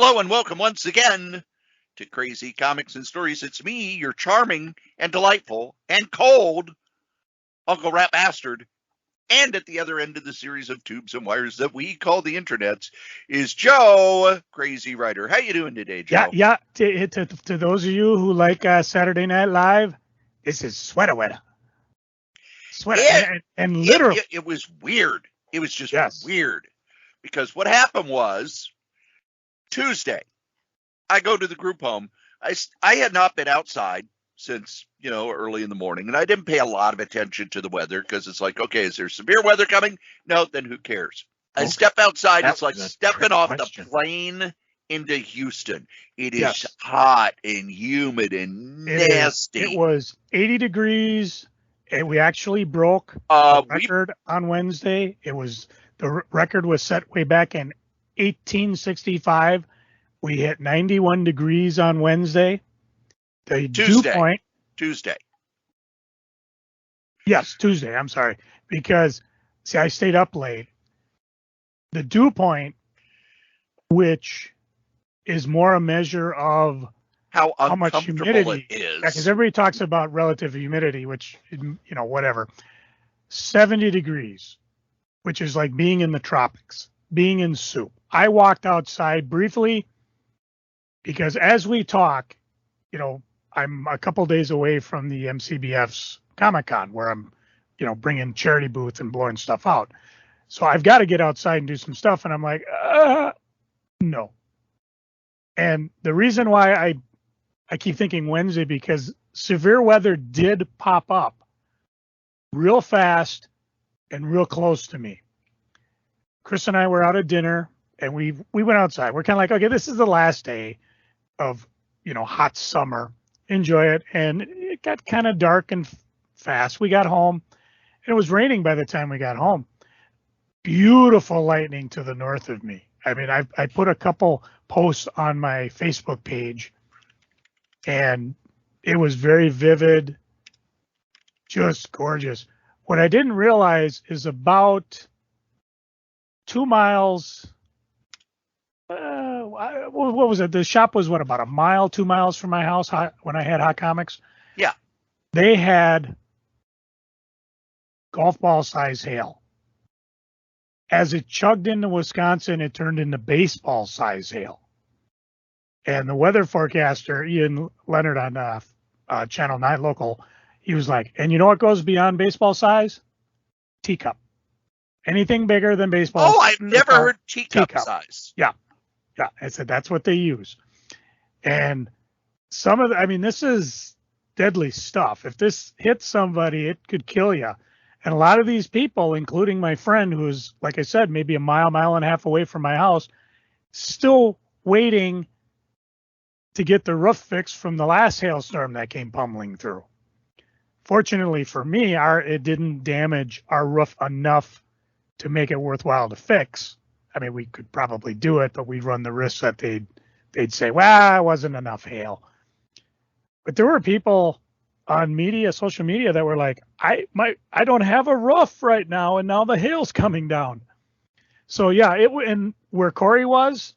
Hello and welcome once again to Crazy Comics and Stories. It's me, your charming and delightful and cold Uncle Rat Bastard. And at the other end of the series of tubes and wires that we call the internets is Joe, Crazy Writer. How you doing today, Joe? Yeah. To those of you who like Saturday Night Live, this is Sweater Weather. And literally, it was weird. It was just Yes. weird because what happened was Tuesday, I go to the group home. I had not been outside since, early in the morning, and I didn't pay a lot of attention to the weather because it's like, okay, is there severe weather coming? No, then who cares? I step outside. It's like stepping off the plane into Houston. It is hot and humid and nasty. It was 80 degrees, and we actually broke a record on Wednesday. The record was set way back in 1865. We hit 91 degrees on Wednesday. The dew point. Tuesday. Yes, Tuesday. I'm sorry. Because, I stayed up late. The dew point, which is more a measure of how much humidity it is. Because everybody talks about relative humidity, which, whatever. 70 degrees, which is like being in the tropics, being in soup. I walked outside briefly because as we talk, I'm a couple days away from the MCBF's Comic-Con where I'm, bringing charity booths and blowing stuff out. So I've got to get outside and do some stuff. And I'm like, no. And the reason why I keep thinking Wednesday, because severe weather did pop up real fast and real close to me. Chris and I were out at dinner and we went outside. We're kind of like, okay, this is the last day of, hot summer. Enjoy it. And it got kind of dark and fast. We got home and it was raining by the time we got home. Beautiful lightning to the north of me. I mean, I put a couple posts on my Facebook page and it was very vivid, just gorgeous. What I didn't realize is about 2 miles. What was it? The shop was about a mile, 2 miles from my house when I had Hot Comics. Yeah. They had golf ball size hail. As it chugged into Wisconsin, it turned into baseball size hail. And the weather forecaster, Ian Leonard on Channel 9 Local, he was like, and you know what goes beyond baseball size? Teacup. Anything bigger than baseball. Oh, I've never heard teacup size. Yeah. I said, that's what they use. And this is deadly stuff. If this hits somebody, it could kill you. And a lot of these people, including my friend, who's, like I said, maybe a mile and a half away from my house, still waiting to get the roof fixed from the last hailstorm that came pummeling through. Fortunately for me, it didn't damage our roof enough to make it worthwhile to fix. I mean, we could probably do it, but we'd run the risk that they'd say, well, it wasn't enough hail. But there were people on social media that were like, I don't have a roof right now, and now the hail's coming down. So yeah, and where Cory was,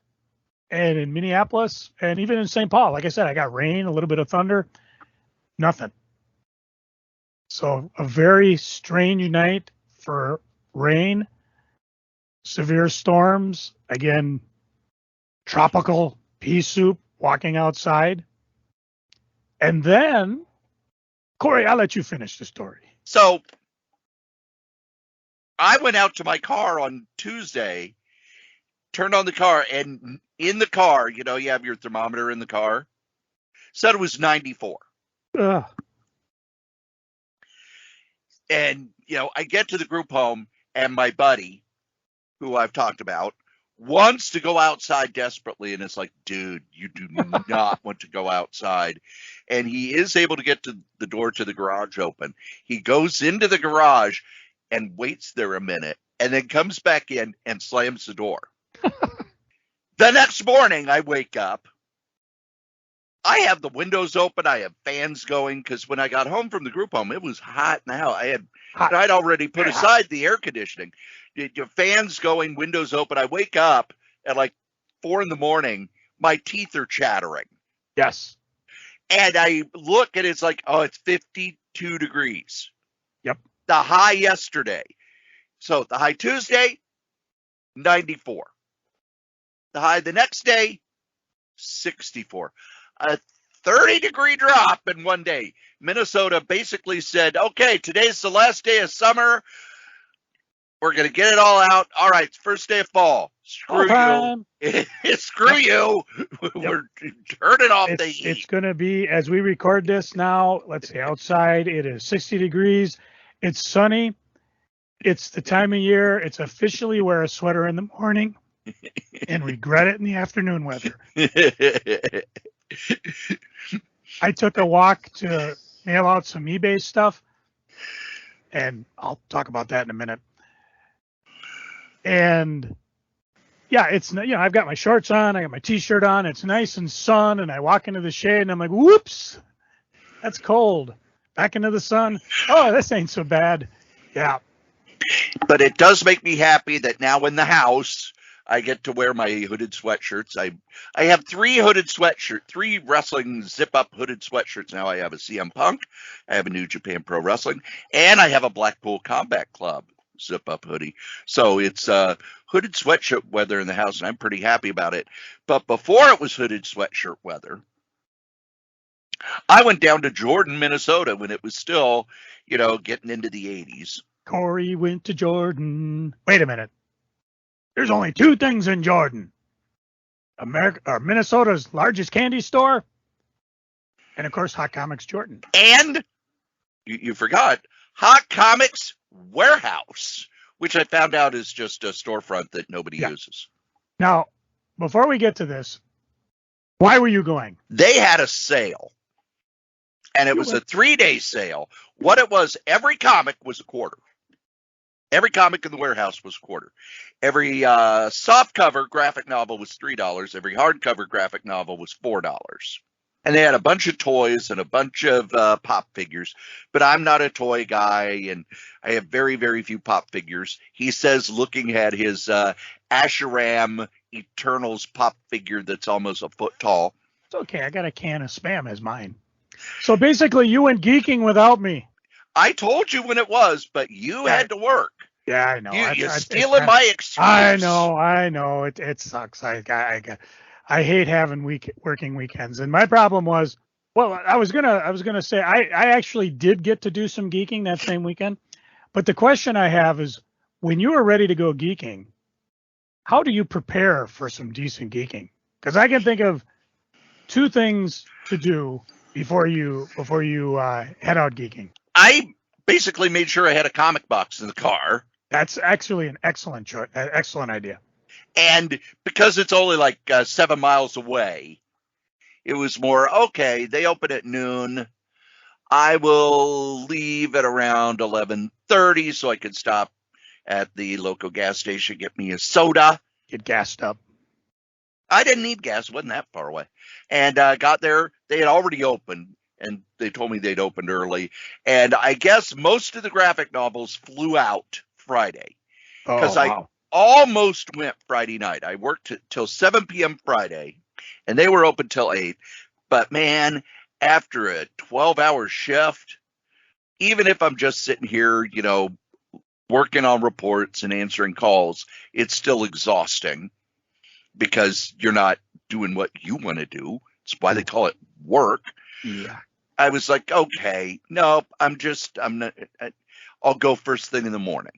and in Minneapolis, and even in St. Paul, like I said, I got rain, a little bit of thunder, nothing. So a very strange night for rain. Severe storms, again, tropical pea soup, walking outside. And then, Cory, I'll let you finish the story. So I went out to my car on Tuesday, turned on the car, and in the car, you have your thermometer in the car, said it was 94. Ugh. And, I get to the group home, and my buddy, who I've talked about, wants to go outside desperately. And it's like, dude, you do not want to go outside. And he is able to get to the door to the garage open. He goes into the garage and waits there a minute and then comes back in and slams the door. The next morning I wake up. I have the windows open. I have fans going because when I got home from the group home, it was hot now. I'd already put aside the air conditioning. Your fans going, windows open. I wake up at like 4 a.m. my teeth are chattering. Yes. And I look and it's like, oh, it's 52 degrees. Yep. The high yesterday. So the high Tuesday, 94. The high the next day, 64. A 30-degree drop in one day. Minnesota basically said, okay, today's the last day of summer. We're going to get it all out. All right, it's first day of fall. Screw you. Screw you. We're turning off the heat. It's going to be, as we record this now, let's say outside, it is 60 degrees. It's sunny. It's the time of year. It's officially wear a sweater in the morning and regret it in the afternoon weather. I took a walk to mail out some eBay stuff, and I'll talk about that in a minute. And yeah, it's, I've got my shorts on, I got my t-shirt on, it's nice and sun, and I walk into the shade and I'm like, whoops, that's cold. Back into the sun. Oh, this ain't so bad. Yeah. But it does make me happy that now in the house, I get to wear my hooded sweatshirts. I have three wrestling zip-up hooded sweatshirts now. I have a CM Punk, I have a New Japan Pro Wrestling, and I have a Blackpool Combat Club zip-up hoodie. So it's hooded sweatshirt weather in the house, and I'm pretty happy about it. But before it was hooded sweatshirt weather, I went down to Jordan, Minnesota, when it was still, getting into the 80s. Cory went to Jordan. Wait a minute. There's only two things in Jordan. Minnesota's largest candy store, and of course, Hot Comics Jordan. And you forgot Hot Comics Warehouse, which I found out is just a storefront that nobody uses. Now, before we get to this, why were you going? They had a sale, and it was a 3-day sale. What it was, every comic was a quarter. Every comic in the warehouse was a quarter. Every softcover graphic novel was $3. Every hardcover graphic novel was $4. And they had a bunch of toys and a bunch of pop figures. But I'm not a toy guy, and I have very, very few pop figures. He says, looking at his Asheram Eternals pop figure that's almost a foot tall. It's okay. I got a can of Spam as mine. So basically, you went geeking without me. I told you when it was, but you had to work. Yeah, I know. You're stealing my excuse. I know. It sucks. I hate having working weekends. And my problem was, well, I was gonna say I actually did get to do some geeking that same weekend. But the question I have is, when you are ready to go geeking, how do you prepare for some decent geeking? Because I can think of two things to do before you head out geeking. I basically made sure I had a comic box in the car. That's actually an excellent choice, excellent idea. And because it's only like 7 miles away, it was more, okay, they open at noon. I will leave at around 11:30 so I could stop at the local gas station, get me a soda. Get gassed up. I didn't need gas. It wasn't that far away. And got there. They had already opened. And they told me they'd opened early. And I guess most of the graphic novels flew out Friday. Because I almost went Friday night. I worked till 7 p.m. Friday, and they were open till 8. But, man, after a 12-hour shift, even if I'm just sitting here, working on reports and answering calls, it's still exhausting because you're not doing what you want to do. It's why they call it work. Yeah. I was like, okay, nope, I'll go first thing in the morning.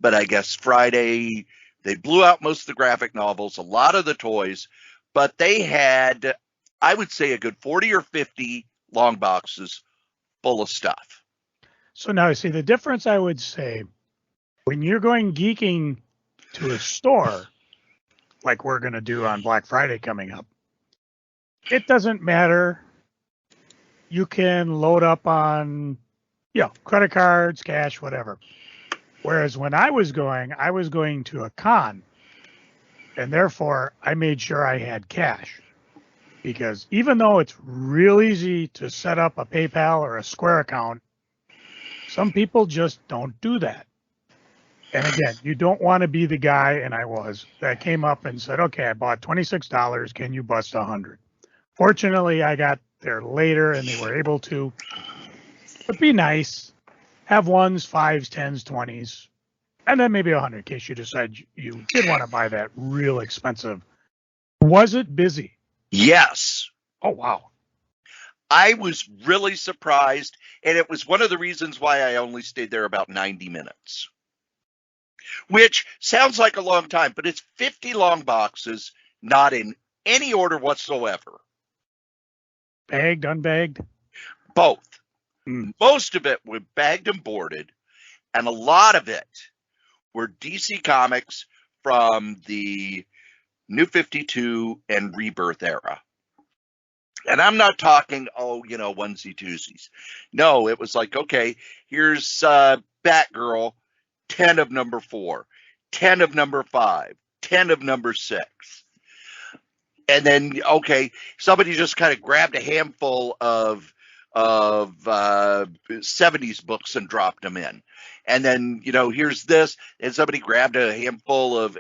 But I guess Friday, they blew out most of the graphic novels, a lot of the toys, but they had, I would say, a good 40 or 50 long boxes full of stuff. So now, see, the difference I would say, when you're going geeking to a store, like we're going to do on Black Friday coming up, it doesn't matter. You can load up on, credit cards, cash, whatever. Whereas when I was going to a con, and therefore I made sure I had cash. Because even though it's real easy to set up a PayPal or a Square account, some people just don't do that. And again, you don't want to be the guy, and I was, that came up and said, okay, I bought $26. Can you bust 100? Fortunately, I got there later and they were able to. But be nice. Have ones, fives, tens, 20s, and then maybe 100 in case you decide you did want to buy that real expensive. Was it busy? Yes. Oh, wow. I was really surprised, and it was one of the reasons why I only stayed there about 90 minutes, which sounds like a long time, but it's 50 long boxes, not in any order whatsoever. Bagged, unbagged? Both. Most of it were bagged and boarded, and a lot of it were DC Comics from the New 52 and Rebirth era. And I'm not talking, onesie twosies. No, it was like, okay, here's Batgirl, 10 of number 4, 10 of number 5, 10 of number 6. And then, okay, somebody just kind of grabbed a handful of 70s books and dropped them in. And then, here's this, and somebody grabbed a handful of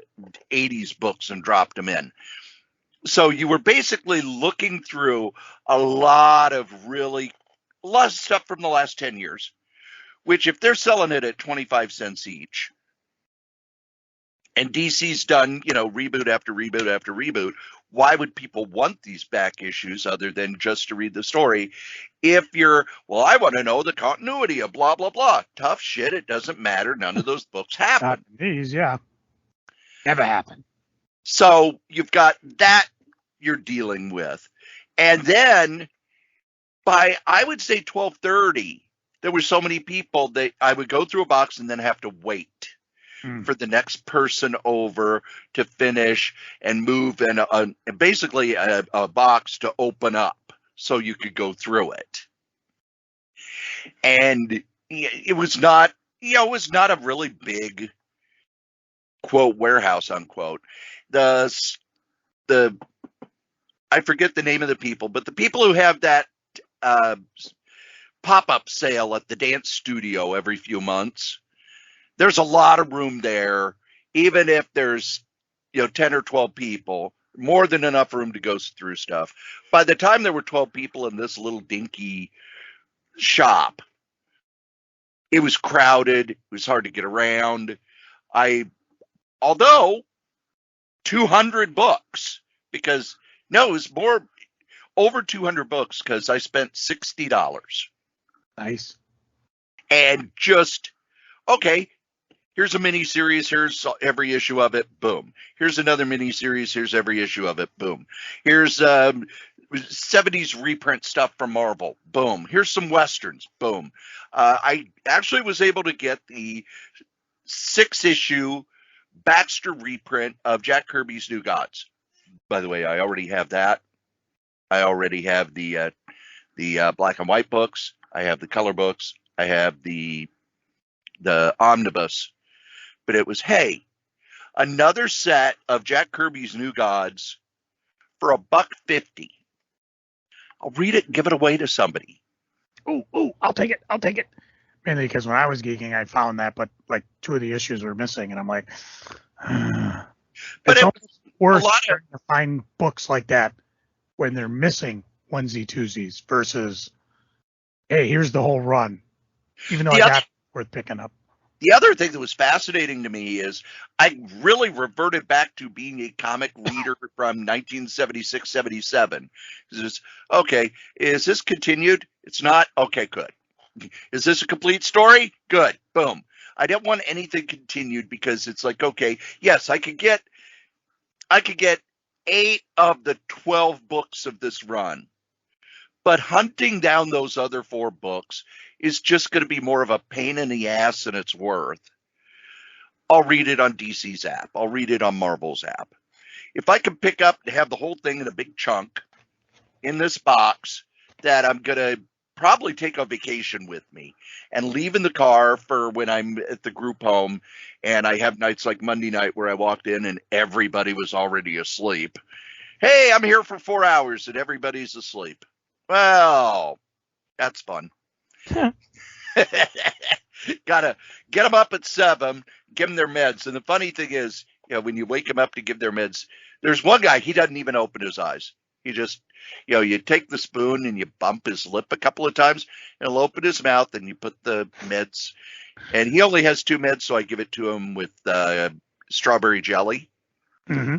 80s books and dropped them in. So you were basically looking through a lot of stuff from the last 10 years, which if they're selling it at 25 cents each, and DC's done, reboot after reboot after reboot, why would people want these back issues other than just to read the story? If I want to know the continuity of blah, blah, blah. Tough shit. It doesn't matter. None of those books happen. Not these, yeah. Never happened. So you've got that you're dealing with. And then by, I would say 12:30, there were so many people that I would go through a box and then have to wait for the next person over to finish and move and basically a box to open up so you could go through it. And it was not, a really big, quote, warehouse, unquote. I forget the name of the people, but the people who have that pop-up sale at the dance studio every few months, there's a lot of room there, even if there's 10 or 12 people, more than enough room to go through stuff. By the time there were 12 people in this little dinky shop, it was crowded. It was hard to get around. Although 200 books, because no, it was more over 200 books because I spent $60. Nice. And just, okay, here's a mini series. Here's every issue of it. Boom. Here's another mini series. Here's every issue of it. Boom. Here's 70s reprint stuff from Marvel. Boom. Here's some Westerns. Boom. I actually was able to get the 6-issue Baxter reprint of Jack Kirby's New Gods. By the way, I already have that. I already have the black and white books. I have the color books. I have the omnibus. But it was, hey, another set of Jack Kirby's New Gods for $1.50. I'll read it and give it away to somebody. Ooh, I'll take it. Mainly because when I was geeking, I found that, but like 2 of the issues were missing, and I'm like, but it's almost worse trying to find books like that when they're missing onesie twosies versus, hey, here's the whole run. Even though I got it worth picking up. The other thing that was fascinating to me is I really reverted back to being a comic reader from 1976-77. Okay, is this continued? It's not? Okay, good. Is this a complete story? Good. Boom. I didn't want anything continued because it's like, okay, yes, I could get 8 of the 12 books of this run. But hunting down those other 4 books is just going to be more of a pain in the ass than it's worth. I'll read it on DC's app. I'll read it on Marvel's app. If I can pick up and have the whole thing in a big chunk in this box that I'm going to probably take on vacation with me and leave in the car for when I'm at the group home, and I have nights like Monday night where I walked in and everybody was already asleep. Hey, I'm here for 4 hours and everybody's asleep. Well, that's fun. Gotta get them up at 7, give them their meds. And the funny thing is, when you wake them up to give their meds, there's one guy, he doesn't even open his eyes. He just, you take the spoon and you bump his lip a couple of times, and he'll open his mouth and you put the meds. And he only has 2 meds, so I give it to him with strawberry jelly. Mm-hmm.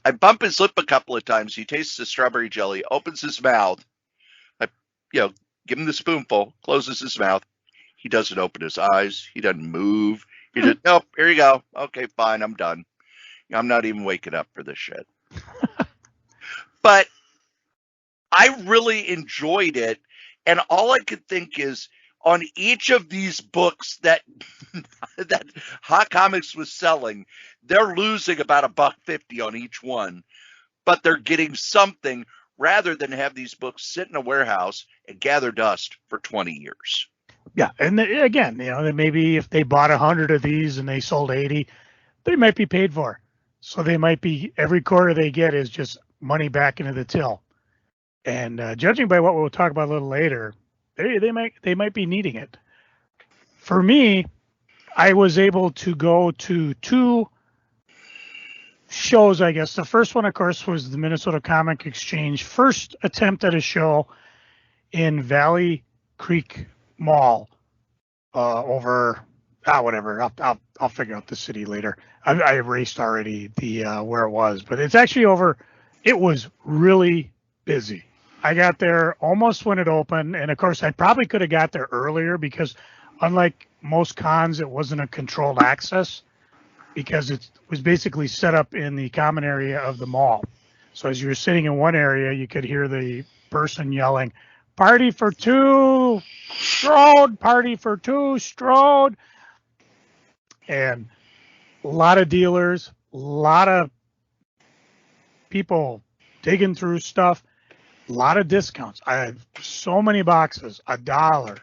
I bump his lip a couple of times. He tastes the strawberry jelly, opens his mouth. I, give him the spoonful, closes his mouth. He doesn't open his eyes. He doesn't move. He just, nope, here you go. Okay, fine, I'm done. I'm not even waking up for this shit. But I really enjoyed it. And all I could think is, on each of these books that that Hot Comics was selling, they're losing about $1.50 on each one, but they're getting something rather than have these books sit in a warehouse and gather dust for 20 years. Yeah, and again, maybe if they bought 100 of these and they sold 80, they might be paid for. So they might be, every quarter they get is just money back into the till. And judging by what we'll talk about a little later, they might be needing it. For me, I was able to go to 2 shows, I guess. The first one, of course, was the Minnesota Comic Exchange first attempt at a show in Valley Creek Mall over whatever. I'll figure out the city later. I erased already the where it was, but it's actually over. It was really busy. I got there almost when it opened, and of course I probably could have got there earlier because unlike most cons, it wasn't a controlled access because it was basically set up in the common area of the mall. So as you were sitting in one area, you could hear the person yelling, "Party for 2, Strode, party for 2, Strode." And a lot of dealers, a lot of people digging through stuff, a lot of discounts. I had so many boxes, $1,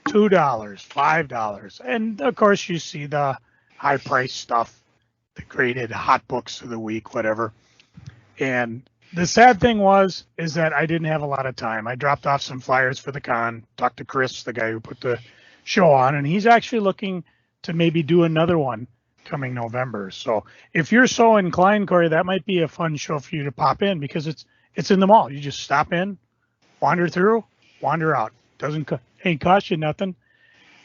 $2, $5. And of course you see the high price stuff, the graded hot books of the week, whatever. And the sad thing is that I didn't have a lot of time. I dropped off some flyers for the con, talked to Chris, the guy who put the show on, and he's actually looking to maybe do another one coming November. So if you're so inclined, Cory, that might be a fun show for you to pop in because it's in the mall. You just stop in, wander through, wander out. Ain't cost you nothing.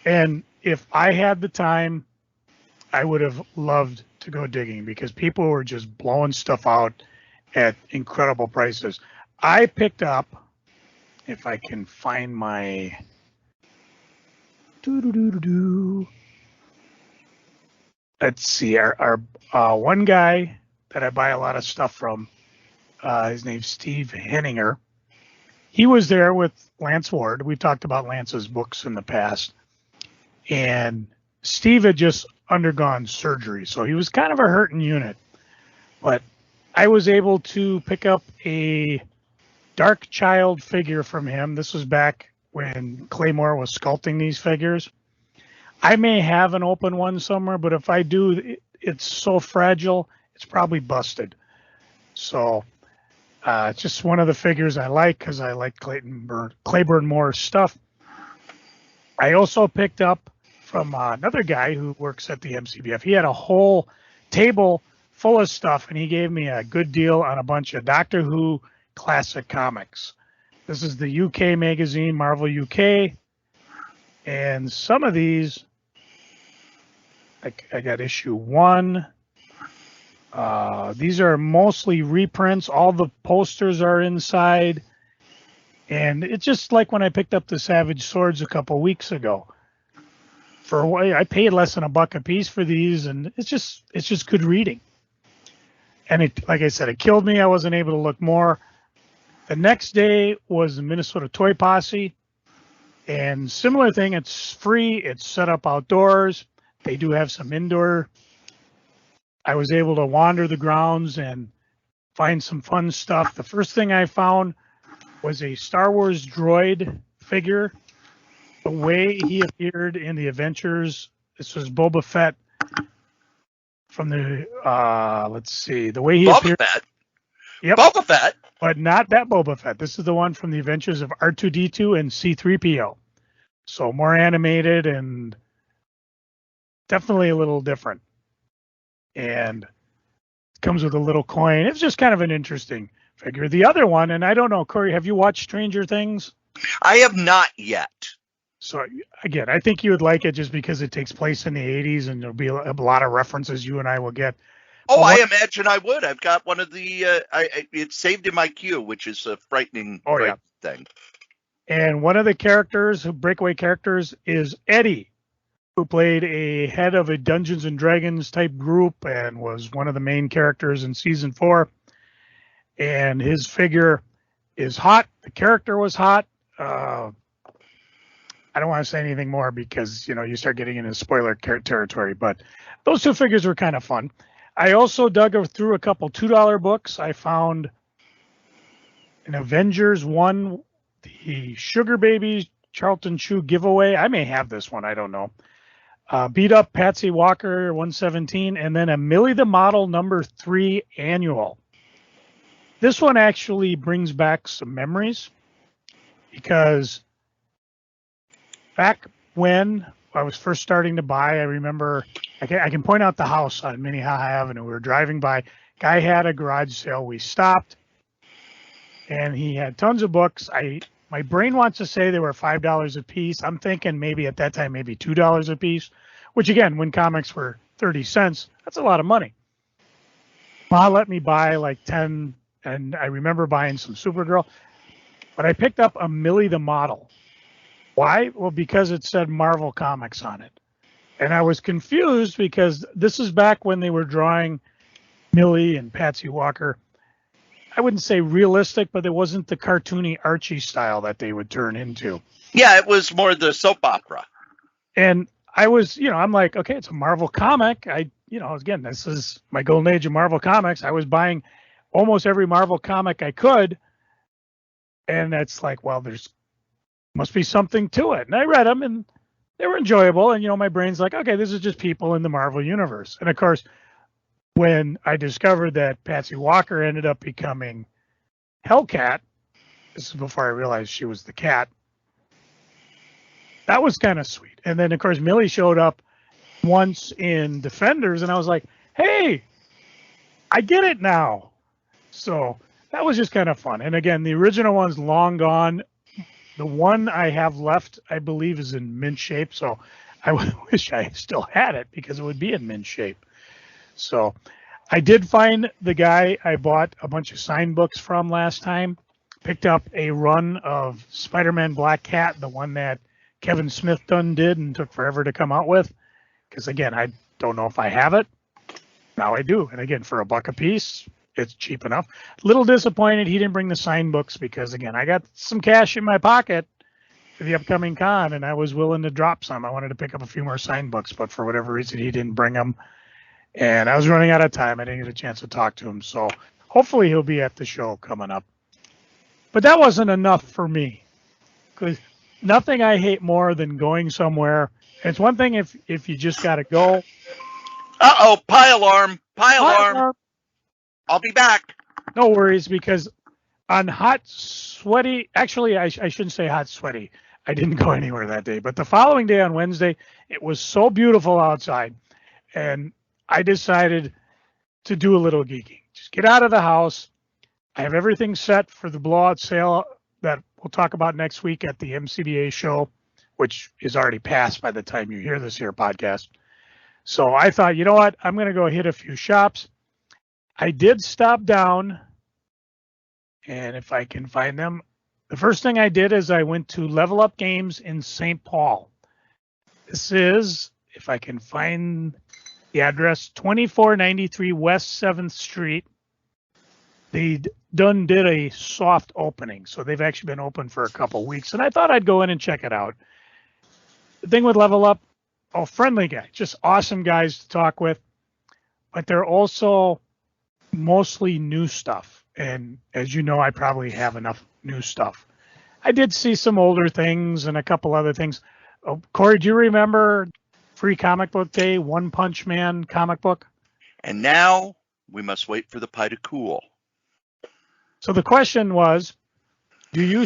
And if I had the time, I would have loved to go digging because people were just blowing stuff out at incredible prices. I picked up, if I can find my let's see, our one guy that I buy a lot of stuff from, his name's Steve Henninger. He was there with Lance Ward. We talked about Lance's books in the past. And Steve had just undergone surgery, so he was kind of a hurting unit. But I was able to pick up a Dark Child figure from him. This was back when Claymore was sculpting these figures. I may have an open one somewhere, but if I do, it's so fragile, it's probably busted. So it's just one of the figures I like because I like Claiborne Moore's stuff. I also picked up from another guy who works at the MCBF. He had a whole table full of stuff, and he gave me a good deal on a bunch of Doctor Who classic comics. This is the UK magazine, Marvel UK, and some of these, I got issue 1. These are mostly reprints. All the posters are inside, and it's just like when I picked up the Savage Swords a couple weeks ago. I paid less than $1 a piece for these, and it's just good reading. And like I said, it killed me. I wasn't able to look more. The next day was the Minnesota Toy Posse, and similar thing. It's free. It's set up outdoors. They do have some indoor. I was able to wander the grounds and find some fun stuff. The first thing I found was a Star Wars droid figure. The way he appeared in the Adventures, this was Boba Fett from the, let's see, the way he appeared. Boba Fett? Yep. Boba Fett? But not that Boba Fett. This is the one from the Adventures of R2-D2 and C-3PO. So more animated and definitely a little different. And it comes with a little coin. It's just kind of an interesting figure. The other one, and I don't know, Cory, have you watched Stranger Things? I have not yet. So again, I think you would like it just because it takes place in the 80s and there'll be a lot of references you and I will get. Oh, I imagine I would. I've got one of the, it's saved in my queue, which is a frightening thing. And one of the characters, breakaway characters, is Eddie, who played a head of a Dungeons and Dragons type group and was one of the main characters in season 4. And his figure is hot. The character was hot. I don't want to say anything more because, you start getting into spoiler territory, but those two figures were kind of fun. I also dug through a couple $2 books. I found an Avengers 1, the Sugar Babies Charlton Chew giveaway. I may have this one. I don't know. Beat Up Patsy Walker 117, and then a Millie the Model number 3 annual. This one actually brings back some memories because back when I was first starting to buy, I remember I can point out the house on Minnehaha Avenue. We were driving by. Guy had a garage sale. We stopped, and he had tons of books. My brain wants to say they were $5 a piece. I'm thinking maybe at that time maybe $2 a piece, which again, when comics were 30 cents, that's a lot of money. Ma let me buy like 10, and I remember buying some Supergirl, but I picked up a Millie the Model. Why? Well, because it said Marvel Comics on it. And I was confused because this is back when they were drawing Millie and Patsy Walker. I wouldn't say realistic, but it wasn't the cartoony Archie style that they would turn into. Yeah, it was more the soap opera. And I was, I'm like, okay, it's a Marvel comic. Again, this is my golden age of Marvel Comics. I was buying almost every Marvel comic I could. And it's like, well, there's must be something to it. And I read them and they were enjoyable. And, my brain's like, okay, this is just people in the Marvel universe. And of course, when I discovered that Patsy Walker ended up becoming Hellcat, this is before I realized she was the cat, that was kind of sweet. And then, of course, Millie showed up once in Defenders, and I was like, hey, I get it now. So that was just kind of fun. And again, the original one's long gone. The one I have left, I believe, is in mint shape. So I wish I still had it because it would be in mint shape. So I did find the guy I bought a bunch of signed books from last time. Picked up a run of Spider-Man Black Cat, the one that Kevin Smith done did and took forever to come out with. Because, again, I don't know if I have it. Now I do. And, again, for $1 a piece, it's cheap enough. Little disappointed he didn't bring the signed books because, again, I got some cash in my pocket for the upcoming con, and I was willing to drop some. I wanted to pick up a few more signed books, but for whatever reason, he didn't bring them. And I was running out of time. I didn't get a chance to talk to him. So hopefully he'll be at the show coming up. But that wasn't enough for me because nothing I hate more than going somewhere. It's one thing if you just got to go. Uh-oh, pie alarm. I'll be back. No worries, because on hot, sweaty, actually, I shouldn't say hot, sweaty. I didn't go anywhere that day. But the following day on Wednesday, it was so beautiful outside. And I decided to do a little geeking. Just get out of the house. I have everything set for the blowout sale that we'll talk about next week at the MCBA show, which is already passed by the time you hear this here podcast. So I thought, you know what? I'm going to go hit a few shops. I did stop down, and if I can find them, the first thing I did is I went to Level Up Games in St. Paul. This is, if I can find the address, 2493 West 7th Street. They done did a soft opening, so they've actually been open for a couple weeks, and I thought I'd go in and check it out. The thing with Level Up, friendly guy, just awesome guys to talk with, but they're also mostly new stuff. And as you know, I probably have enough new stuff. I did see some older things and a couple other things. Cory, do you remember Free Comic Book Day, One Punch Man comic book? And now we must wait for the pie to cool. So the question was, do you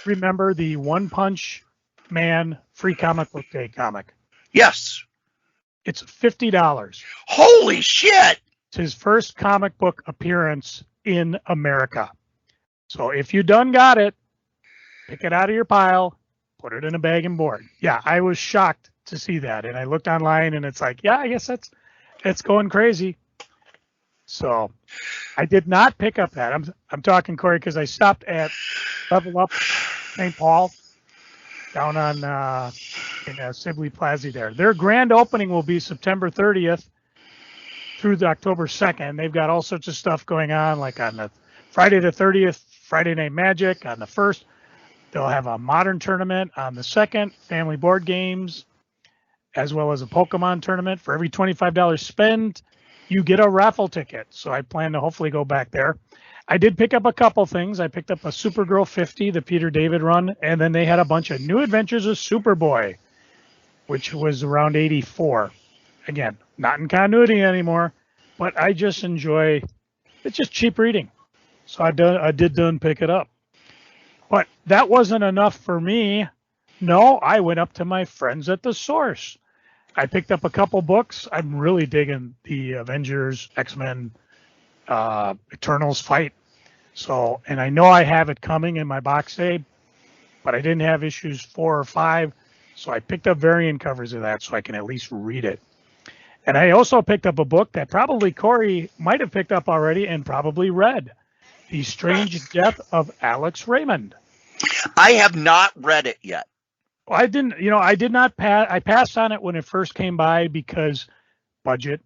remember the One Punch Man Free Comic Book Day comic? Yes. It's $50. Holy shit! It's his first comic book appearance in America. So if you done got it, pick it out of your pile, put it in a bag and board. Yeah, I was shocked to see that. And I looked online and it's like, yeah, I guess it's going crazy. So I did not pick up that. I'm talking, Cory, because I stopped at Level Up St. Paul down on in Sibley Plaza there. Their grand opening will be September 30th through the October 2nd. They've got all sorts of stuff going on, like on the Friday the 30th, Friday Night Magic. On the 1st, they'll have a modern tournament. On the 2nd, family board games, as well as a Pokemon tournament. For every $25 spent, you get a raffle ticket. So I plan to hopefully go back there. I did pick up a couple things. I picked up a Supergirl 50, the Peter David run, and then they had a bunch of New Adventures of Superboy, which was around 84. Again, not in continuity anymore, but I just enjoy, it's just cheap reading. So I did pick it up. But that wasn't enough for me. No, I went up to my friends at the Source. I picked up a couple books. I'm really digging the Avengers, X-Men, Eternals fight. So, and I know I have it coming in my box set, but I didn't have issues 4 or 5. So I picked up variant covers of that so I can at least read it. And I also picked up a book that probably Cory might have picked up already and probably read. The Strange Death of Alex Raymond. I have not read it yet. Well, I did not pass. I passed on it when it first came by because budget.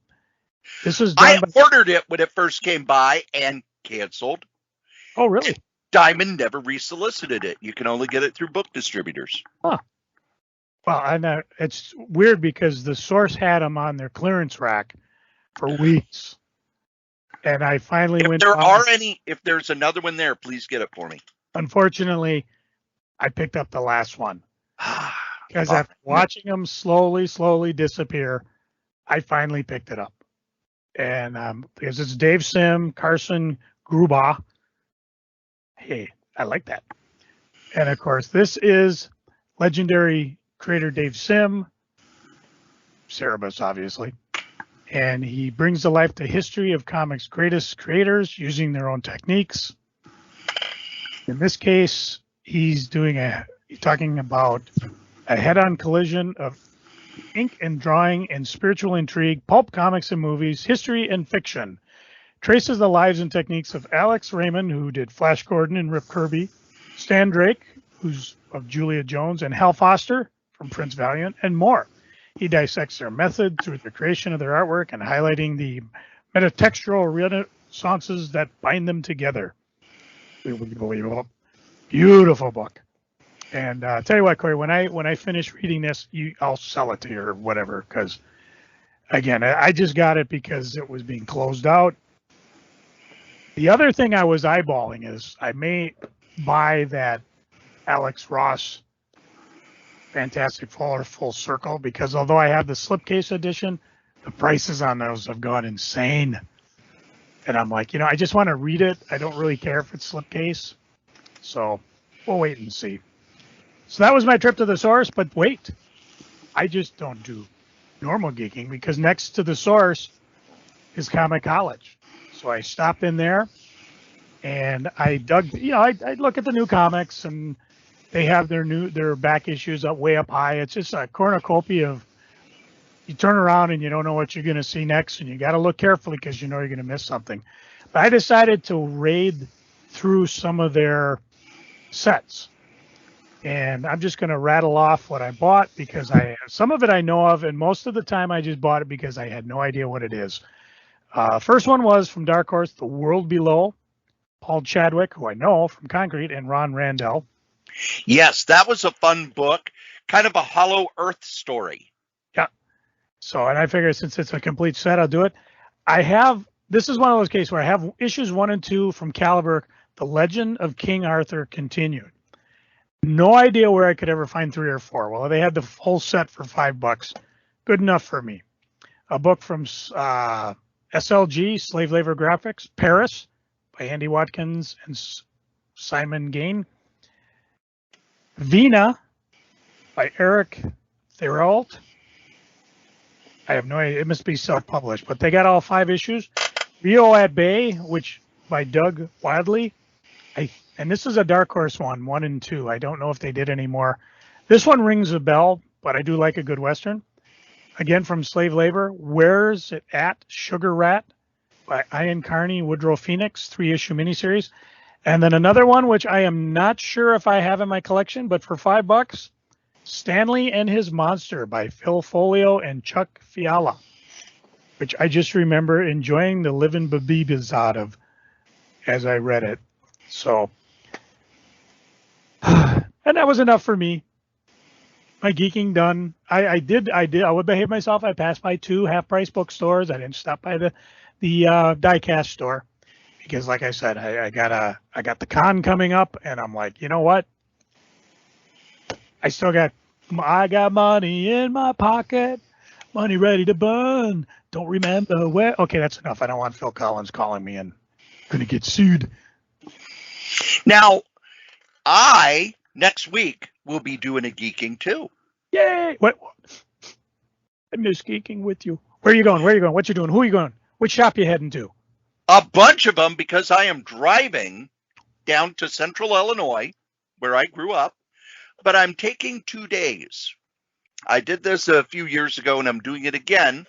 This is I ordered it when it first came by and canceled. Oh, really? Diamond never resolicited it. You can only get it through book distributors. Huh. Well, I know it's weird because the Source had them on their clearance rack for weeks. And I finally went. If there's another one there, please get it for me. Unfortunately, I picked up the last one. Because after watching them slowly disappear, I finally picked it up. And because it's Dave Sim, Carson Gruba. Hey, I like that. And of course, this is legendary creator Dave Sim, Cerebus, obviously. And he brings to life the history of comics' greatest creators using their own techniques. In this case, he's talking about a head-on collision of ink and drawing and spiritual intrigue, pulp comics and movies, history and fiction. Traces the lives and techniques of Alex Raymond, who did Flash Gordon and Rip Kirby, Stan Drake, who's of Julia Jones, and Hal Foster from Prince Valiant, and more. He dissects their method through the creation of their artwork and highlighting the metatextual renaissances that bind them together. Beautiful book. And tell you what, Cory, when I finish reading this, I'll sell it to you or whatever. Because again, I just got it because it was being closed out. The other thing I was eyeballing is I may buy that Alex Ross Fantastic Four Full Circle, because although I have the slipcase edition, the prices on those have gone insane. And I'm like, I just want to read it. I don't really care if it's slipcase. So we'll wait and see. So that was my trip to the Source, but wait, I just don't do normal geeking because next to the Source is Comic College. So I stopped in there and I dug, I look at the new comics and they have their back issues way up high. It's just a cornucopia of, you turn around and you don't know what you're going to see next and you got to look carefully because you know you're going to miss something. But I decided to raid through some of their sets. And I'm just going to rattle off what I bought because some of it I know of, and most of the time I just bought it because I had no idea what it is. First one was from Dark Horse, The World Below, Paul Chadwick, who I know from Concrete, and Ron Randall. Yes, that was a fun book, kind of a Hollow Earth story. Yeah. So, and I figured since it's a complete set, I'll do it. This is one of those cases where I have issues 1 and 2 from Caliber, The Legend of King Arthur Continued. No idea where I could ever find 3 or 4. Well, they had the whole set for $5. Good enough for me. A book from SLG, Slave Labor Graphics, Paris, by Andy Watkins and Simon Gain. Vina, by Eric Therault. I have no idea. It must be self-published, but they got all 5 issues. Rio at Bay, which by Doug Wadley. And this is a Dark Horse one and 2. I don't know if they did any more. This one rings a bell, but I do like a good Western. Again, from Slave Labor. Where's It At? Sugar Rat by Ian Carney, Woodrow Phoenix, 3-issue miniseries. And then another one, which I am not sure if I have in my collection, but for $5, Stanley and His Monster by Phil Folio and Chuck Fiala, which I just remember enjoying the living babibas out of as I read it. So, and that was enough for me. My geeking done. I would behave myself. I passed by 2 half-price bookstores. I didn't stop by the die-cast store because, like I said, I got the con coming up, and I'm like, you know what? I got money in my pocket, money ready to burn. Don't remember where. Okay, that's enough. I don't want Phil Collins calling me and gonna get sued. Now, next week will be doing a geeking too. Yay! What? I miss geeking with you. Where are you going? What you doing? Who are you going? Which shop you heading to? A bunch of them, because I am driving down to Central Illinois, where I grew up. But I'm taking 2 days. I did this a few years ago, and I'm doing it again.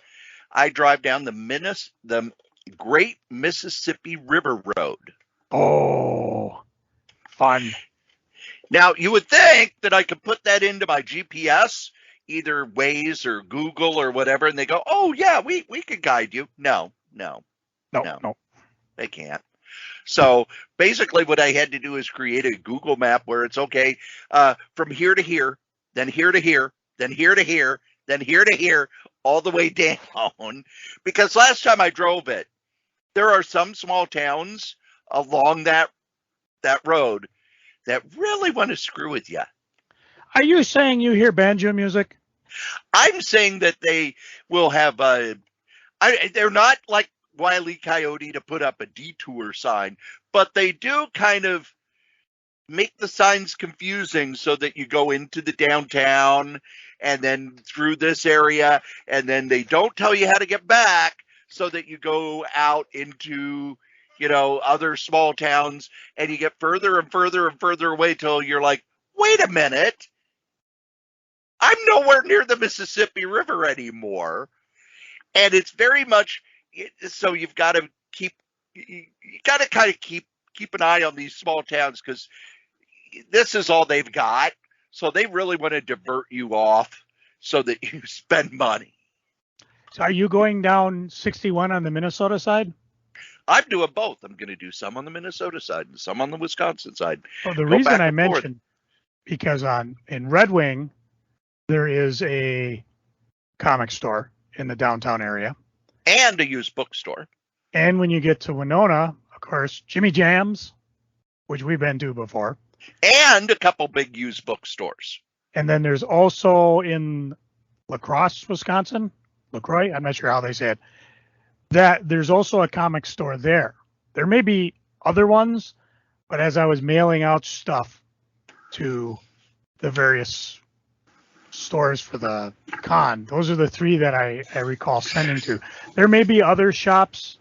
I drive down the Great Mississippi River Road. Oh, fun. Now, you would think that I could put that into my GPS, either Waze or Google or whatever, and they go, oh, yeah, we could guide you. No. They can't. So basically what I had to do is create a Google map where it's okay, from here to here, then here to here, then here to here, then here to here, all the way down. Because last time I drove it, there are some small towns along that road that really want to screw with you. Are you saying you hear banjo music? I'm saying that they will have they're not like Wile E. Coyote to put up a detour sign, but they do kind of make the signs confusing so that you go into the downtown and then through this area, and then they don't tell you how to get back so that you go out into, other small towns, and you get further and further and further away till you're like, wait a minute, I'm nowhere near the Mississippi River anymore. And it's very much so you got to kind of keep an eye on these small towns, because this is all they've got. So they really want to divert you off so that you spend money. So are you going down 61 on the Minnesota side? I'm doing both. I'm going to do some on the Minnesota side and some on the Wisconsin side. Well, the reason I mentioned, because in Red Wing, there is a comic store in the downtown area. And a used bookstore. And when you get to Winona, of course, Jimmy Jams, which we've been to before. And a couple big used bookstores. And then there's also in La Crosse, Wisconsin, LaCroix, I'm not sure how they say it, that there's also a comic store there. There may be other ones, but as I was mailing out stuff to the various stores for the con, those are the 3 that I recall sending to. There may be other shops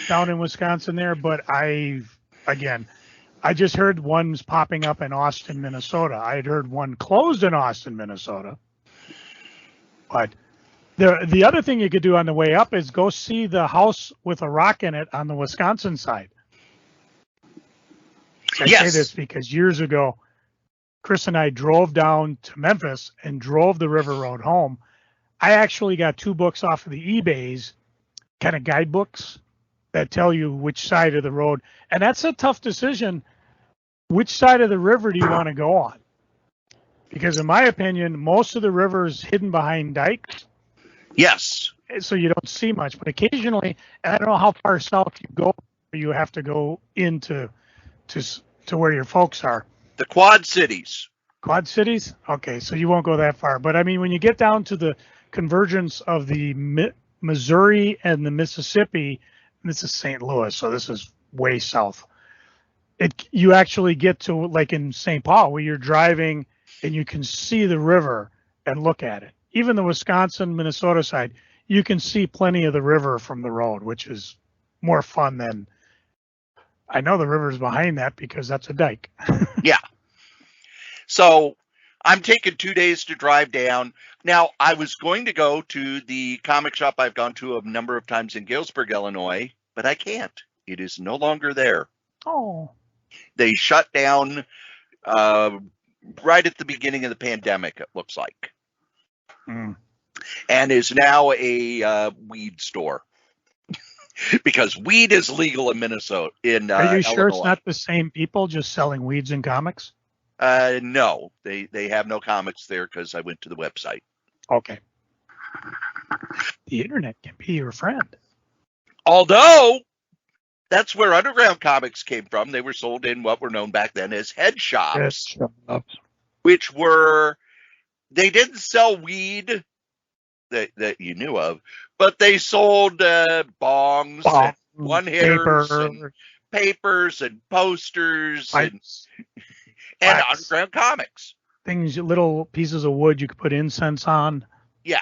down in Wisconsin there, but I just heard one's popping up in Austin, Minnesota. I had heard one closed in Austin, Minnesota. But the other thing you could do on the way up is go see the house with a rock in it on the Wisconsin side. I say this because years ago, Chris and I drove down to Memphis and drove the River Road home. I actually got 2 books off of the eBays, kind of guidebooks that tell you which side of the road. And that's a tough decision. Which side of the river do you want to go on? Because in my opinion, most of the river is hidden behind dikes. Yes. So you don't see much. But occasionally, and I don't know how far south you go, you have to go into to where your folks are. The Quad Cities. Quad Cities? Okay, so you won't go that far. But, I mean, when you get down to the convergence of the Missouri and the Mississippi, this is St. Louis, so this is way south. You actually get to, like in St. Paul, where you're driving and you can see the river and look at it. Even the Wisconsin, Minnesota side, you can see plenty of the river from the road, which is more fun than. I know the river's behind that because that's a dike. Yeah. So I'm taking 2 days to drive down. Now, I was going to go to the comic shop I've gone to a number of times in Galesburg, Illinois, but I can't. It is no longer there. Oh. They shut down right at the beginning of the pandemic, it looks like. Mm. And is now a weed store. Because weed is legal in Minnesota, in Are you sure Illinois. it's not the same people just selling weeds and comics? No, they have no comics there because I went to the website. Okay. The internet can be your friend. Although, that's where underground comics came from. They were sold in what were known back then as head shops, which were, they didn't sell weed that you knew of, but they sold bongs and one-hitters and papers and posters and underground comics. Things, little pieces of wood you could put incense on. Yeah.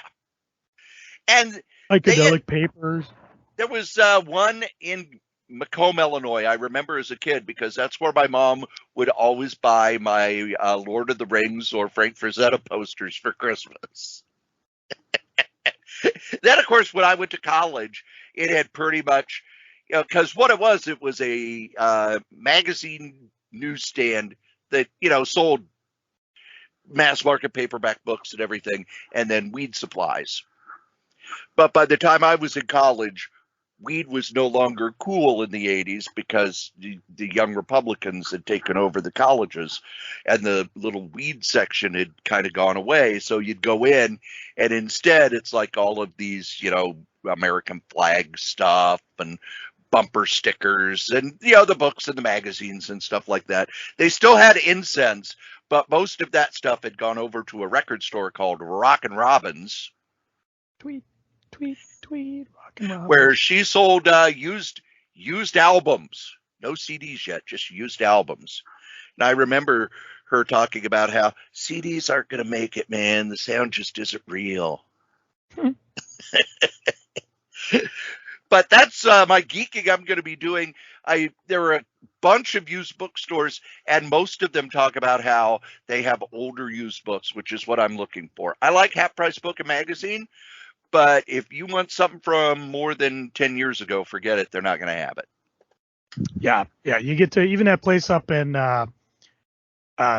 And psychedelic papers. There was one in Macomb, Illinois, I remember as a kid, because that's where my mom would always buy my Lord of the Rings or Frank Frazetta posters for Christmas. Then, of course, when I went to college, it had pretty much, because what it was a magazine newsstand that, sold mass market paperback books and everything, and then weed supplies. But by the time I was in college, weed was no longer cool in the 80s because the young Republicans had taken over the colleges and the little weed section had kind of gone away. So you'd go in and instead it's like all of these, American flag stuff and bumper stickers and, the books and the magazines and stuff like that. They still had incense, but most of that stuff had gone over to a record store called Rockin' Robin's. Tweet, Rockin' Robin's. Where she sold used albums. No CDs yet, just used albums. And I remember her talking about how CDs aren't going to make it, man. The sound just isn't real. But that's my geeking I'm going to be doing. There are a bunch of used bookstores, and most of them talk about how they have older used books, which is what I'm looking for. I like Half Price Book and Magazine, but if you want something from more than 10 years ago, forget it. They're not going to have it. Yeah. You get to even that place up in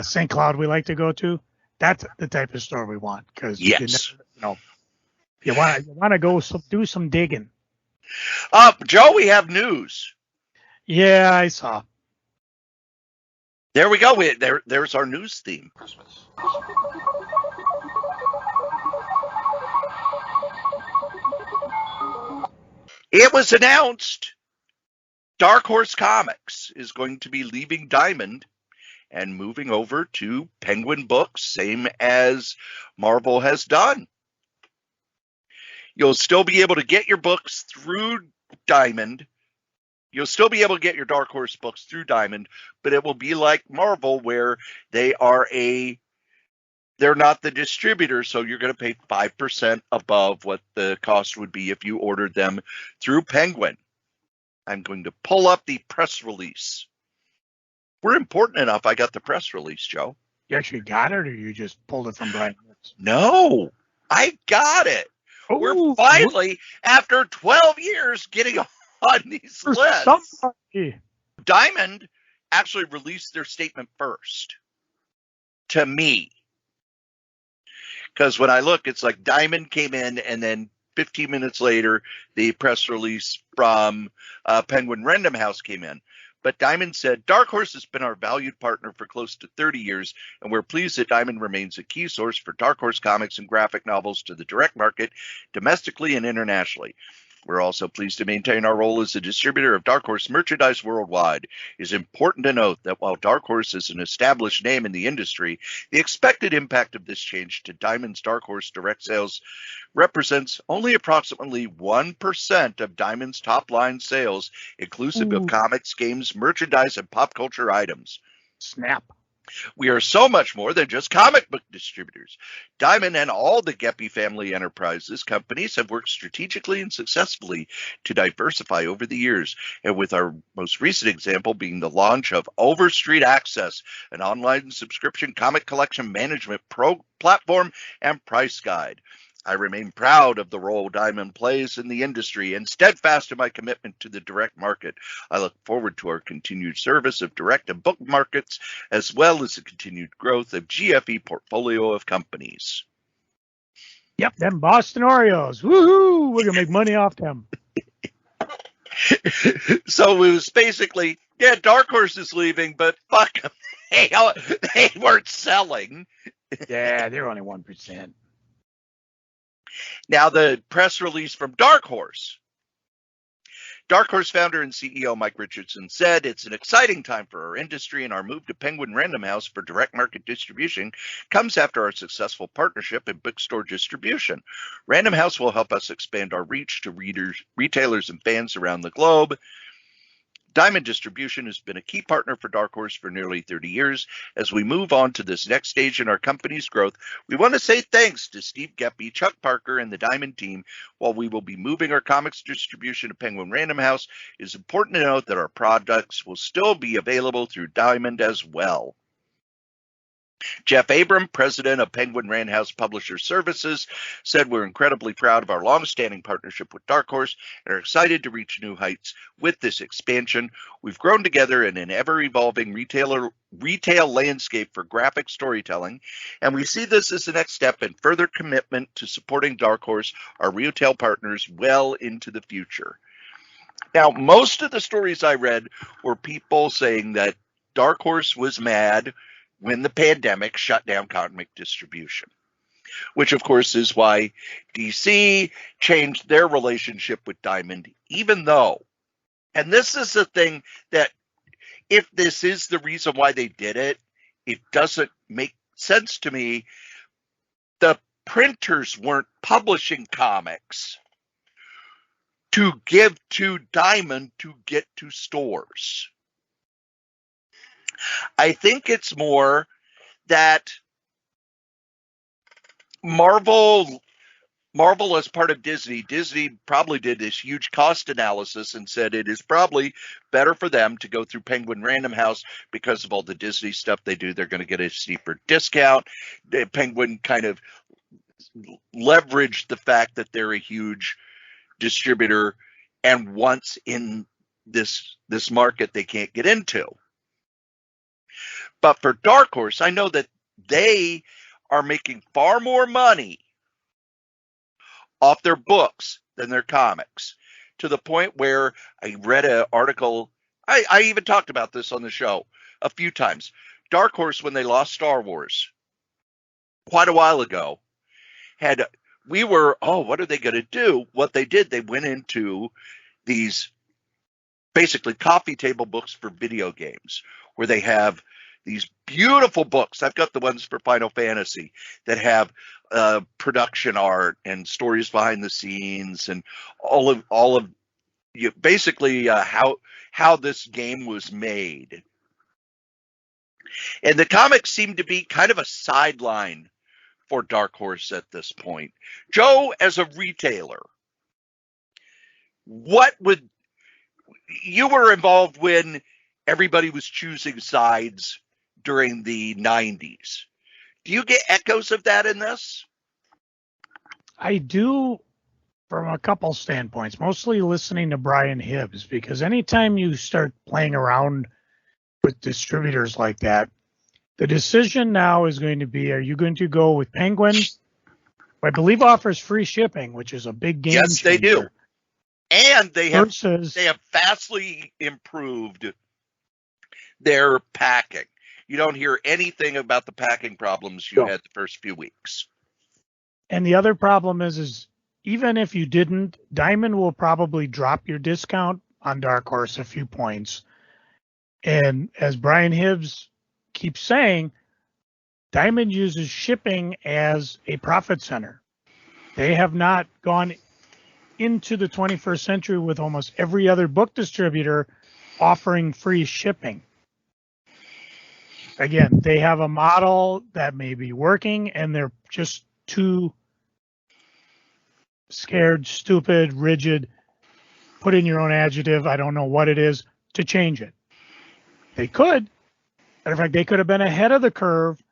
St. Cloud we like to go to. That's the type of store we want because you want to go do some digging. Joe, we have news. Yeah, I saw. There we go. There's our news theme. Christmas. It was announced Dark Horse Comics is going to be leaving Diamond and moving over to Penguin Books, same as Marvel has done. You'll still be able to get your books through Diamond. You'll still be able to get your Dark Horse books through Diamond, but it will be like Marvel where they're not the distributor, so you're going to pay 5% above what the cost would be if you ordered them through Penguin. I'm going to pull up the press release. We're important enough. I got the press release, Joe. You actually got it, or you just pulled it from Brian? No, I got it. Oh, we're finally, after 12 years, getting on these lists. Somebody. Diamond actually released their statement first to me. Because when I look, it's like Diamond came in, and then 15 minutes later, the press release from Penguin Random House came in. But Diamond said, Dark Horse has been our valued partner for close to 30 years, and we're pleased that Diamond remains a key source for Dark Horse comics and graphic novels to the direct market, domestically and internationally. We're also pleased to maintain our role as a distributor of Dark Horse merchandise worldwide. It is important to note that while Dark Horse is an established name in the industry, the expected impact of this change to Diamond's Dark Horse direct sales represents only approximately 1% of Diamond's top-line sales, inclusive of comics, games, merchandise, and pop culture items. Snap. We are so much more than just comic book distributors. Diamond and all the Geppy family enterprises companies have worked strategically and successfully to diversify over the years, and with our most recent example being the launch of Overstreet Access, an online subscription comic collection management platform and price guide. I remain proud of the role Diamond plays in the industry and steadfast in my commitment to the direct market. I look forward to our continued service of direct and book markets, as well as the continued growth of GFE portfolio of companies. Yep, them Boston Oreos. Woohoo! We're going to make money off them. So it was basically, yeah, Dark Horse is leaving, but fuck them. They weren't selling. Yeah, they're only 1%. Now, the press release from Dark Horse. Dark Horse founder and CEO Mike Richardson said, "It's an exciting time for our industry, and our move to Penguin Random House for direct market distribution comes after our successful partnership in bookstore distribution. Random House will help us expand our reach to readers, retailers, and fans around the globe. Diamond Distribution has been a key partner for Dark Horse for nearly 30 years. As we move on to this next stage in our company's growth, we want to say thanks to Steve Geppy, Chuck Parker, and the Diamond team. While we will be moving our comics distribution to Penguin Random House, it is important to note that our products will still be available through Diamond as well." Jeff Abram, president of Penguin Random House Publisher Services, said, "We're incredibly proud of our long-standing partnership with Dark Horse and are excited to reach new heights with this expansion. We've grown together in an ever-evolving retail landscape for graphic storytelling, and we see this as the next step in further commitment to supporting Dark Horse, our retail partners, well into the future." Now, most of the stories I read were people saying that Dark Horse was mad when the pandemic shut down comic distribution, which of course is why DC changed their relationship with Diamond, even though, and this is the thing that if this is the reason why they did it, it doesn't make sense to me. The printers weren't publishing comics to give to Diamond to get to stores. I think it's more that Marvel as part of Disney probably did this huge cost analysis and said it is probably better for them to go through Penguin Random House because of all the Disney stuff they do. They're going to get a steeper discount. Penguin kind of leveraged the fact that they're a huge distributor and once in this market they can't get into. But for Dark Horse, I know that they are making far more money off their books than their comics, to the point where I read an article. I even talked about this on the show a few times. Dark Horse, when they lost Star Wars quite a while ago, what are they going to do? What they did, they went into these basically coffee table books for video games, where they have these beautiful books. I've got the ones for Final Fantasy that have production art and stories behind the scenes and all of basically how this game was made. And the comics seem to be kind of a sideline for Dark Horse at this point. Joe, as a retailer, you were involved when everybody was choosing sides during the 90s. Do you get echoes of that in this? I do, from a couple standpoints, mostly listening to Brian Hibbs, because anytime you start playing around with distributors like that, the decision now is going to be, are you going to go with Penguin, who I believe offers free shipping, which is a big game changer. Yes, they do. And they have versus, vastly improved their packing. You don't hear anything about the packing problems you had the first few weeks. And the other problem is even if you didn't, Diamond will probably drop your discount on Dark Horse a few points. And as Brian Hibbs keeps saying, Diamond uses shipping as a profit center. They have not gone into the 21st century with almost every other book distributor offering free shipping. again, they have a model that may be working and they're just too scared, stupid, rigid, put in your own adjective, I don't know what it is, to change it. They could. Matter of fact, they could have been ahead of the curve,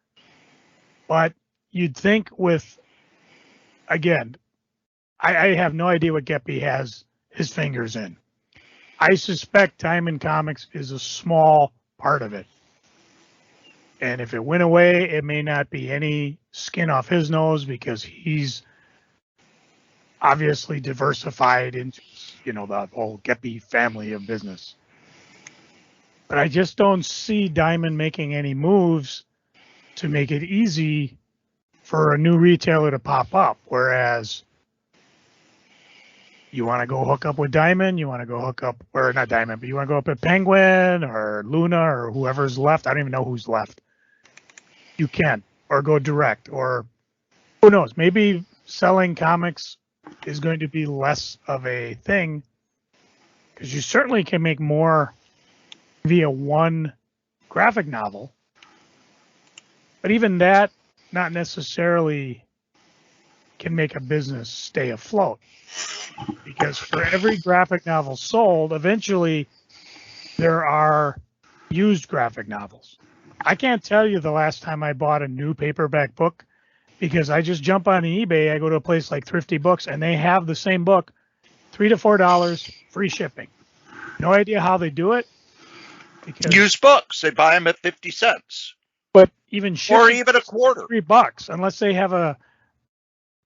but you'd think with, again, I have no idea what Geppy has his fingers in. I suspect Diamond Comics is a small part of it. And if it went away, it may not be any skin off his nose because he's obviously diversified into, the whole Geppy family of business. But I just don't see Diamond making any moves to make it easy for a new retailer to pop up. Whereas you want to go hook up with Diamond, you want to go hook up, or not Diamond, but you want to go up at Penguin or Luna or whoever's left. I don't even know who's left. You can, or go direct, or who knows, maybe selling comics is going to be less of a thing because you certainly can make more via one graphic novel. But even that, not necessarily can make a business stay afloat. Because for every graphic novel sold, eventually there are used graphic novels. I can't tell you the last time I bought a new paperback book because I just jump on eBay. I go to a place like Thrifty Books and they have the same book, $3 to $4, free shipping. No idea how they do it. Because, used books, they buy them at 50 cents. But even shipping, or even a quarter. $3, unless they have a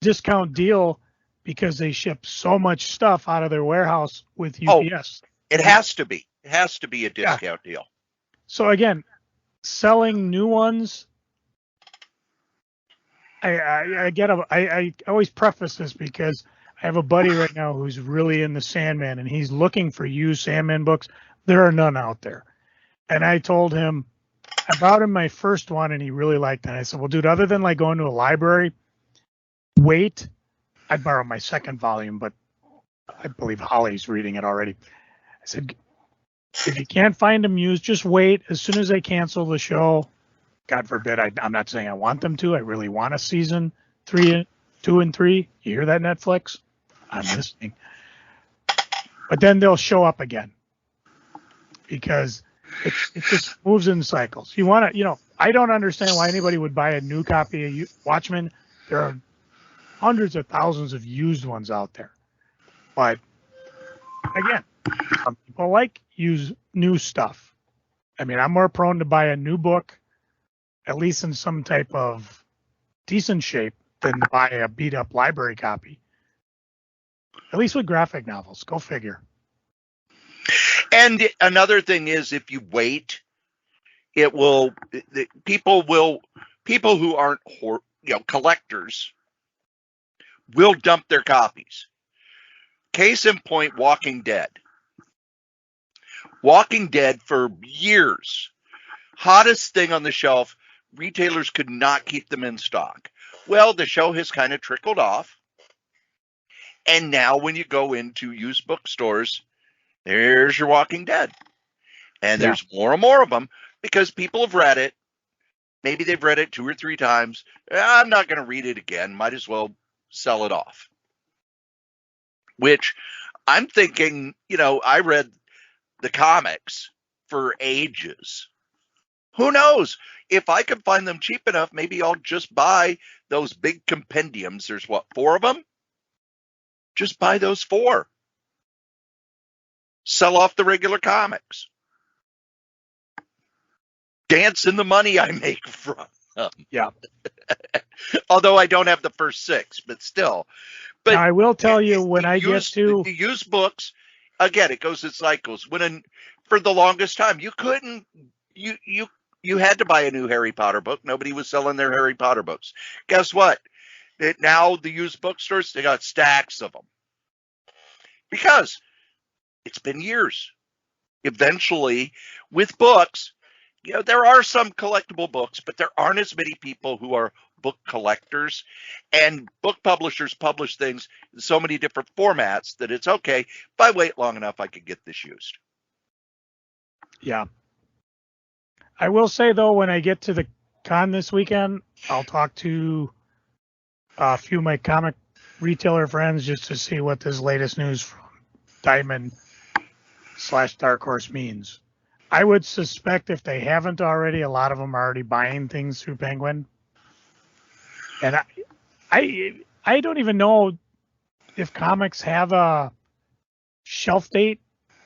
discount deal because they ship so much stuff out of their warehouse with UPS. It has to be. It has to be a discount deal. So again, selling new ones, I always preface this because I have a buddy right now who's really into Sandman and he's looking for used Sandman books. There are none out there. And I told him, I bought him my first one and he really liked it. And I said, well, dude, other than like going to a library, wait. I'd borrow my second volume, but I believe Holly's reading it already. I said, if you can't find them used, just wait. As soon as they cancel the show, God forbid, I'm not saying I want them to. I really want a season 2 and 3. You hear that, Netflix? I'm listening. But then they'll show up again because it just moves in cycles. You want to, I don't understand why anybody would buy a new copy of Watchmen. There are hundreds of thousands of used ones out there. But again, some people like use new stuff. I mean, I'm more prone to buy a new book, at least in some type of decent shape, than to buy a beat up library copy. At least with graphic novels. Go figure. And another thing is if you wait, people who aren't collectors will dump their copies. Case in point, Walking Dead. Walking Dead for years, hottest thing on the shelf. Retailers could not keep them in stock. Well, the show has kind of trickled off. And now when you go into used bookstores, there's your Walking Dead. And there's more and more of them because people have read it. Maybe they've read it 2 or 3 times. I'm not going to read it again. Might as well sell it off. Which I'm thinking, I read the comics for ages. Who knows? If I can find them cheap enough, maybe I'll just buy those big compendiums. There's 4 of them? Just buy those 4. Sell off the regular comics. Dance in the money I make from them. Yeah. Although I don't have the first 6, but still. But now, I will tell you when I get to the used books, again, it goes in cycles. For the longest time, you couldn't, you had to buy a new Harry Potter book. Nobody was selling their Harry Potter books. Guess what? Now the used bookstores, they got stacks of them. Because it's been years. Eventually, with books, there are some collectible books, but there aren't as many people who are book collectors. And book publishers publish things in so many different formats that it's okay. If I wait long enough, I could get this used. Yeah. I will say, though, when I get to the con this weekend, I'll talk to a few of my comic retailer friends just to see what this latest news from Diamond/Dark Horse means. I would suspect if they haven't already, a lot of them are already buying things through Penguin. And I don't even know if comics have a shelf date.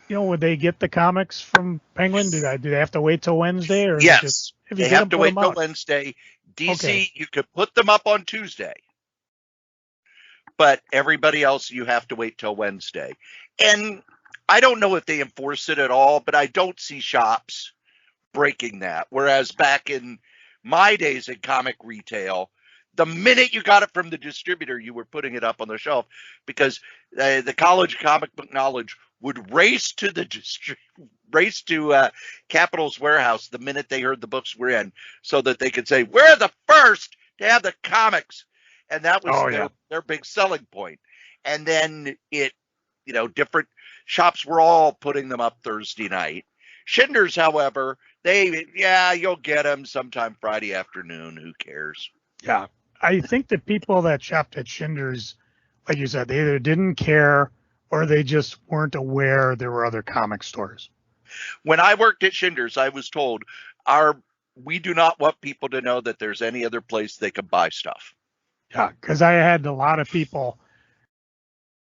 Would they get the comics from Penguin? Do they have to wait till Wednesday, or yes, if they have to wait till Wednesday. DC, okay. You could put them up on Tuesday, but everybody else you have to wait till Wednesday. And I don't know if they enforce it at all, but I don't see shops breaking that. Whereas back in my days in comic retail, the minute you got it from the distributor, you were putting it up on the shelf because the College of Comic Book Knowledge would race to Capitol's warehouse the minute they heard the books were in, so that they could say, "We're the first to have the comics," and that was their big selling point. And then different shops were all putting them up Thursday night. Schindler's, however, you'll get them sometime Friday afternoon. Who cares? Yeah. I think the people that shopped at Schindler's, like you said, they either didn't care or they just weren't aware there were other comic stores. When I worked at Schindler's, I was told, we do not want people to know that there's any other place they could buy stuff. Yeah, because I had a lot of people,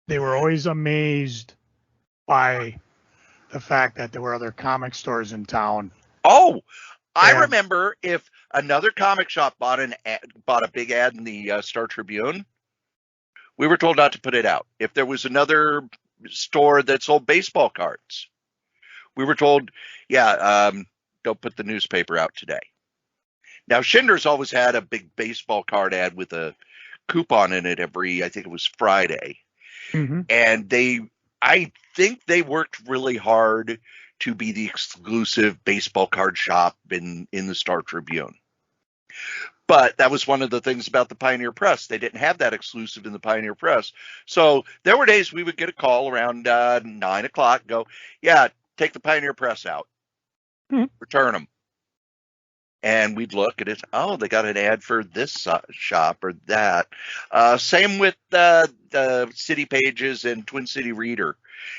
they were always amazed by the fact that there were other comic stores in town. Oh, I remember if another comic shop bought a big ad in the Star Tribune, we were told not to put it out. If there was another store that sold baseball cards, we were told, don't put the newspaper out today. Now, Schindler's always had a big baseball card ad with a coupon in it I think it was Friday. Mm-hmm. And I think they worked really hard to be the exclusive baseball card shop in the Star Tribune. But that was one of the things about the Pioneer Press. They didn't have that exclusive in the Pioneer Press. So there were days we would get a call around 9 o'clock, go, take the Pioneer Press out, return them. And we'd look at it. Oh, they got an ad for this shop or that. Same with the City Pages and Twin City Reader.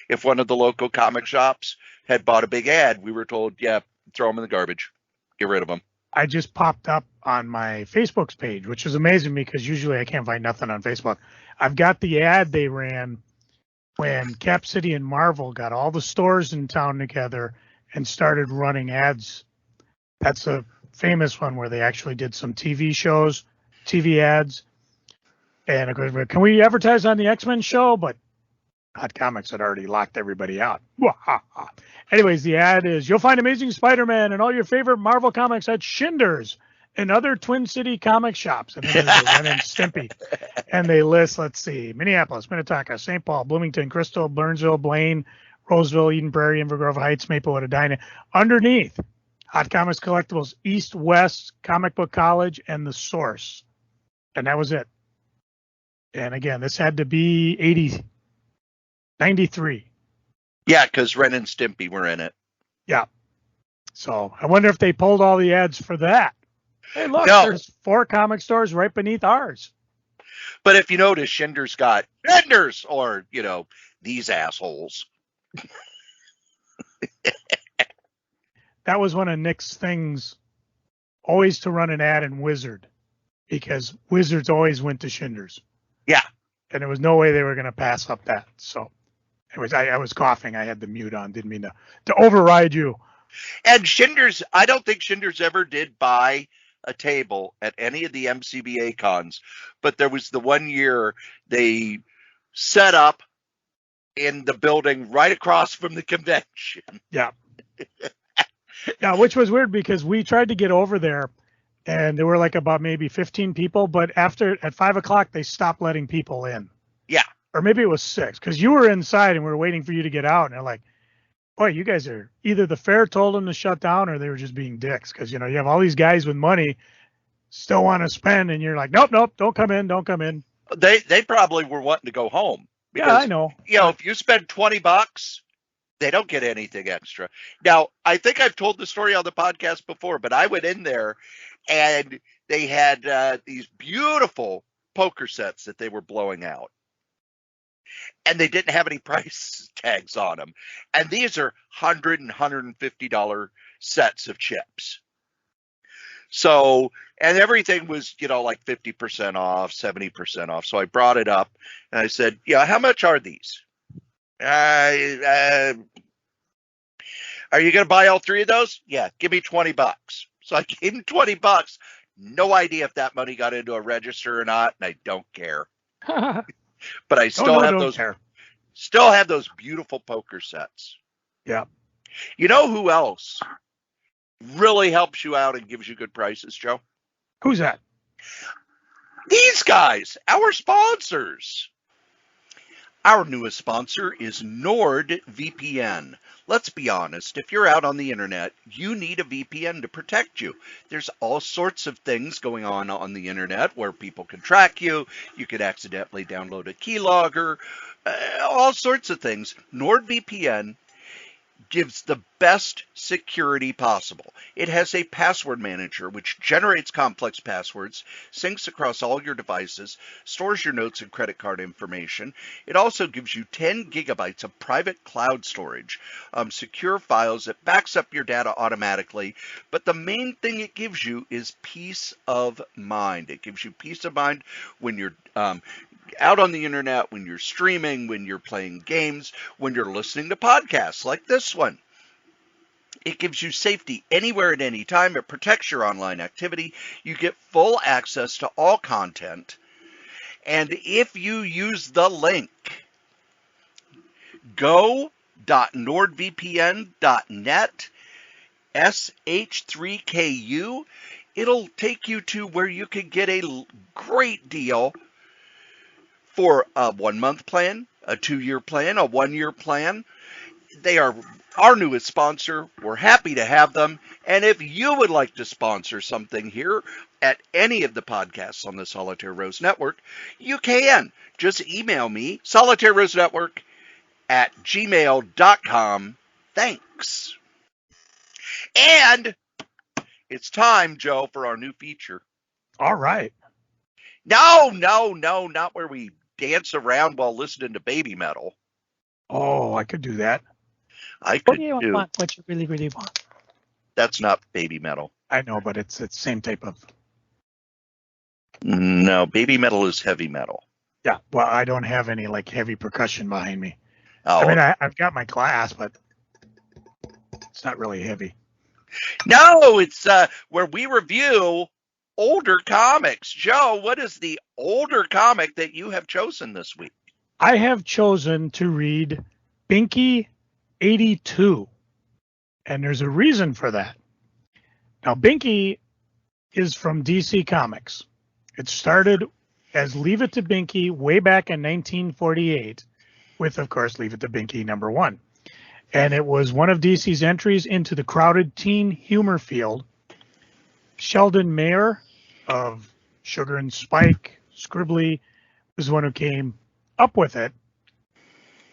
If one of the local comic shops had bought a big ad, we were told, throw them in the garbage. Get rid of them. I just popped up on my Facebook's page, which is amazing because usually I can't find nothing on Facebook. I've got the ad they ran when Cap City and Marvel got all the stores in town together and started running ads. That's a famous one where they actually did some TV ads. And of course, can we advertise on the X-Men show? But Hot Comics had already locked everybody out. Anyways, the ad is, you'll find Amazing Spider-Man and all your favorite Marvel comics at Schindler's and other Twin City comic shops. And then there's Ren and Stimpy. And they list, let's see, Minneapolis, Minnetonka, St. Paul, Bloomington, Crystal, Burnsville, Blaine, Roseville, Eden Prairie, Inver Grove Heights, Maplewood, Edina. Underneath, Hot Comics Collectibles, East, West, Comic Book College, and The Source. And that was it. And again, this had to be 93. Yeah, because Ren and Stimpy were in it. Yeah. So I wonder if they pulled all the ads for that. Hey, look, there's 4 comic stores right beneath ours. But if you notice, Schindler's got Schindler's or, these assholes. That was one of Nick's things, always to run an ad in Wizard, because Wizards always went to Schindler's. Yeah. And there was no way they were going to pass up that. So anyways, I was coughing. I had the mute on. Didn't mean to override you. And Schindler's, I don't think Schindler's ever did buy a table at any of the MCBA cons, but there was the one year they set up in the building right across from the convention. Yeah. Yeah, which was weird because we tried to get over there and there were like about maybe 15 people, but at 5 o'clock, they stopped letting people in. Yeah. Or maybe it was 6 because you were inside and we were waiting for you to get out. And they're like, boy, you guys are either the fair told them to shut down or they were just being dicks. Because, you have all these guys with money still want to spend. And you're like, nope, don't come in. They probably were wanting to go home. Because, yeah, I know. If you spend $20 They don't get anything extra. Now, I think I've told the story on the podcast before, but I went in there and they had these beautiful poker sets that they were blowing out. And they didn't have any price tags on them. And these are $100 and $150 sets of chips. So, and everything was, like 50% off, 70% off. So I brought it up and I said, yeah, how much are these? Are you going to buy all three of those? Yeah, give me $20. So I gave him $20. No idea if that money got into a register or not, and I don't care. But I still have those beautiful poker sets. Yeah. You know who else really helps you out and gives you good prices, Joe? Who's that? These guys, our sponsors. Our newest sponsor is NordVPN. Let's be honest, if you're out on the internet, you need a VPN to protect you. There's all sorts of things going on the internet where people can track you. You could accidentally download a keylogger, all sorts of things. NordVPN gives the best security possible. It has a password manager which generates complex passwords, syncs across all your devices, stores your notes and credit card information. It also gives you 10 gigabytes of private cloud storage, secure files. It backs up your data automatically. But the main thing it gives you is peace of mind. It gives you peace of mind when you're out on the internet, when you're streaming, when you're playing games, when you're listening to podcasts like this one. It gives you safety anywhere at any time. It protects your online activity. You get full access to all content. And if you use the link go.nordvpn.net sh3ku, it'll take you to where you can get a great deal for a 1-month plan, a 2-year plan, a 1-year plan. They are our newest sponsor. We're happy to have them. And if you would like to sponsor something here at any of the podcasts on the Solitaire Rose Network, you can. Just email me, solitairerosenetwork@gmail.com. Thanks. And it's time, Joe, for our new feature. All right. No, not where we dance around while listening to baby metal. Oh, I could do that. What do you want? What you really, really want? That's not baby metal. I know, but it's the same type of. No, baby metal is heavy metal. Yeah, well, I don't have any heavy percussion behind me. Oh. I mean, I've got my glass, but it's not really heavy. No, it's where we review older comics. Joe, what is the older comic that you have chosen this week? I have chosen to read Binky 82, and there's a reason for that. Now, Binky is from DC Comics. It started as Leave It to Binky way back in 1948 with, of course, Leave It to Binky #1. And it was one of DC's entries into the crowded teen humor field. Sheldon Mayer of Sugar and Spike, Scribbly, was one who came up with it.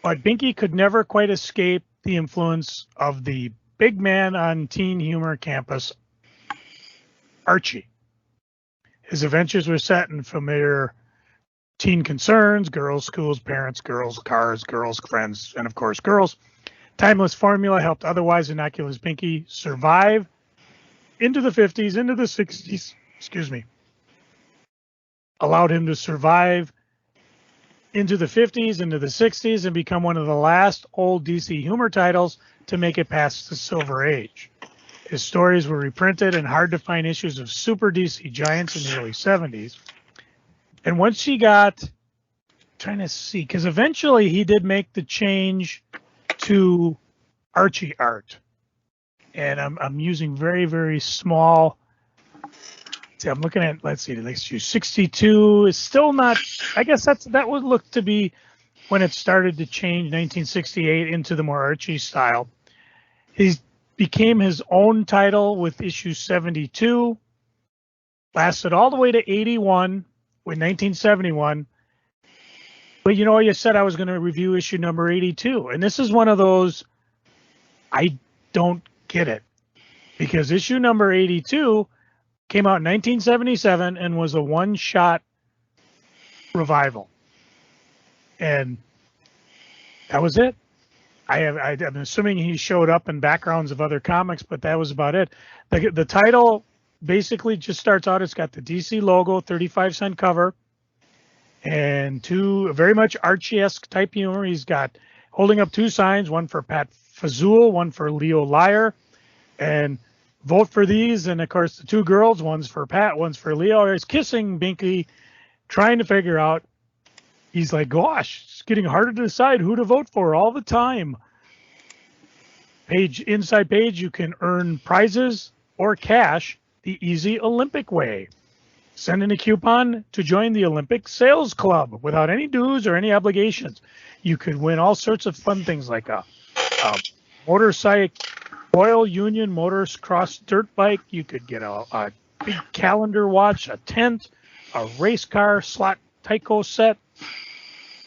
But Binky could never quite escape the influence of the big man on teen humor campus, Archie. His adventures were set in familiar teen concerns: girls, schools, parents, girls, cars, girls, friends, and of course, girls. Timeless formula helped otherwise innocuous Binky survive into the 50s, into the 60s, allowed him to survive into the 50s, into the 60s, and become one of the last old DC humor titles to make it past the Silver Age. His stories were reprinted in hard-to-find issues of Super DC Giants in the early 70s. And once he got, trying to see, because eventually he did make the change to Archie art. And I'm using very, very small. See, I'm looking at, let's see, 62 is still not, I guess that would look to be when it started to change, 1968, into the more Archie style. He became his own title with issue 72, lasted all the way to 81 with 1971. But you said I was going to review issue number 82. And this is one of those I don't get it. Because issue number 82 came out in 1977 and was a one-shot revival. And that was it. I'm assuming he showed up in backgrounds of other comics, but that was about it. The title basically just starts out. It's got the DC logo, 35-cent cover, and two very much Archie-esque type humor. He's got holding up two signs, one for Pat Fazul, one for Leo Liar, and vote for these. And of course, the two girls, one's for Pat, one's for Leo. He's kissing Binky, trying to figure out. He's like, gosh, it's getting harder to decide who to vote for all the time. Inside page, you can earn prizes or cash the easy Olympic way. Send in a coupon to join the Olympic Sales Club without any dues or any obligations. You could win all sorts of fun things like a motorcycle, Royal Union Motocross dirt bike. You could get a big calendar watch, a tent, a race car slot Tyco set.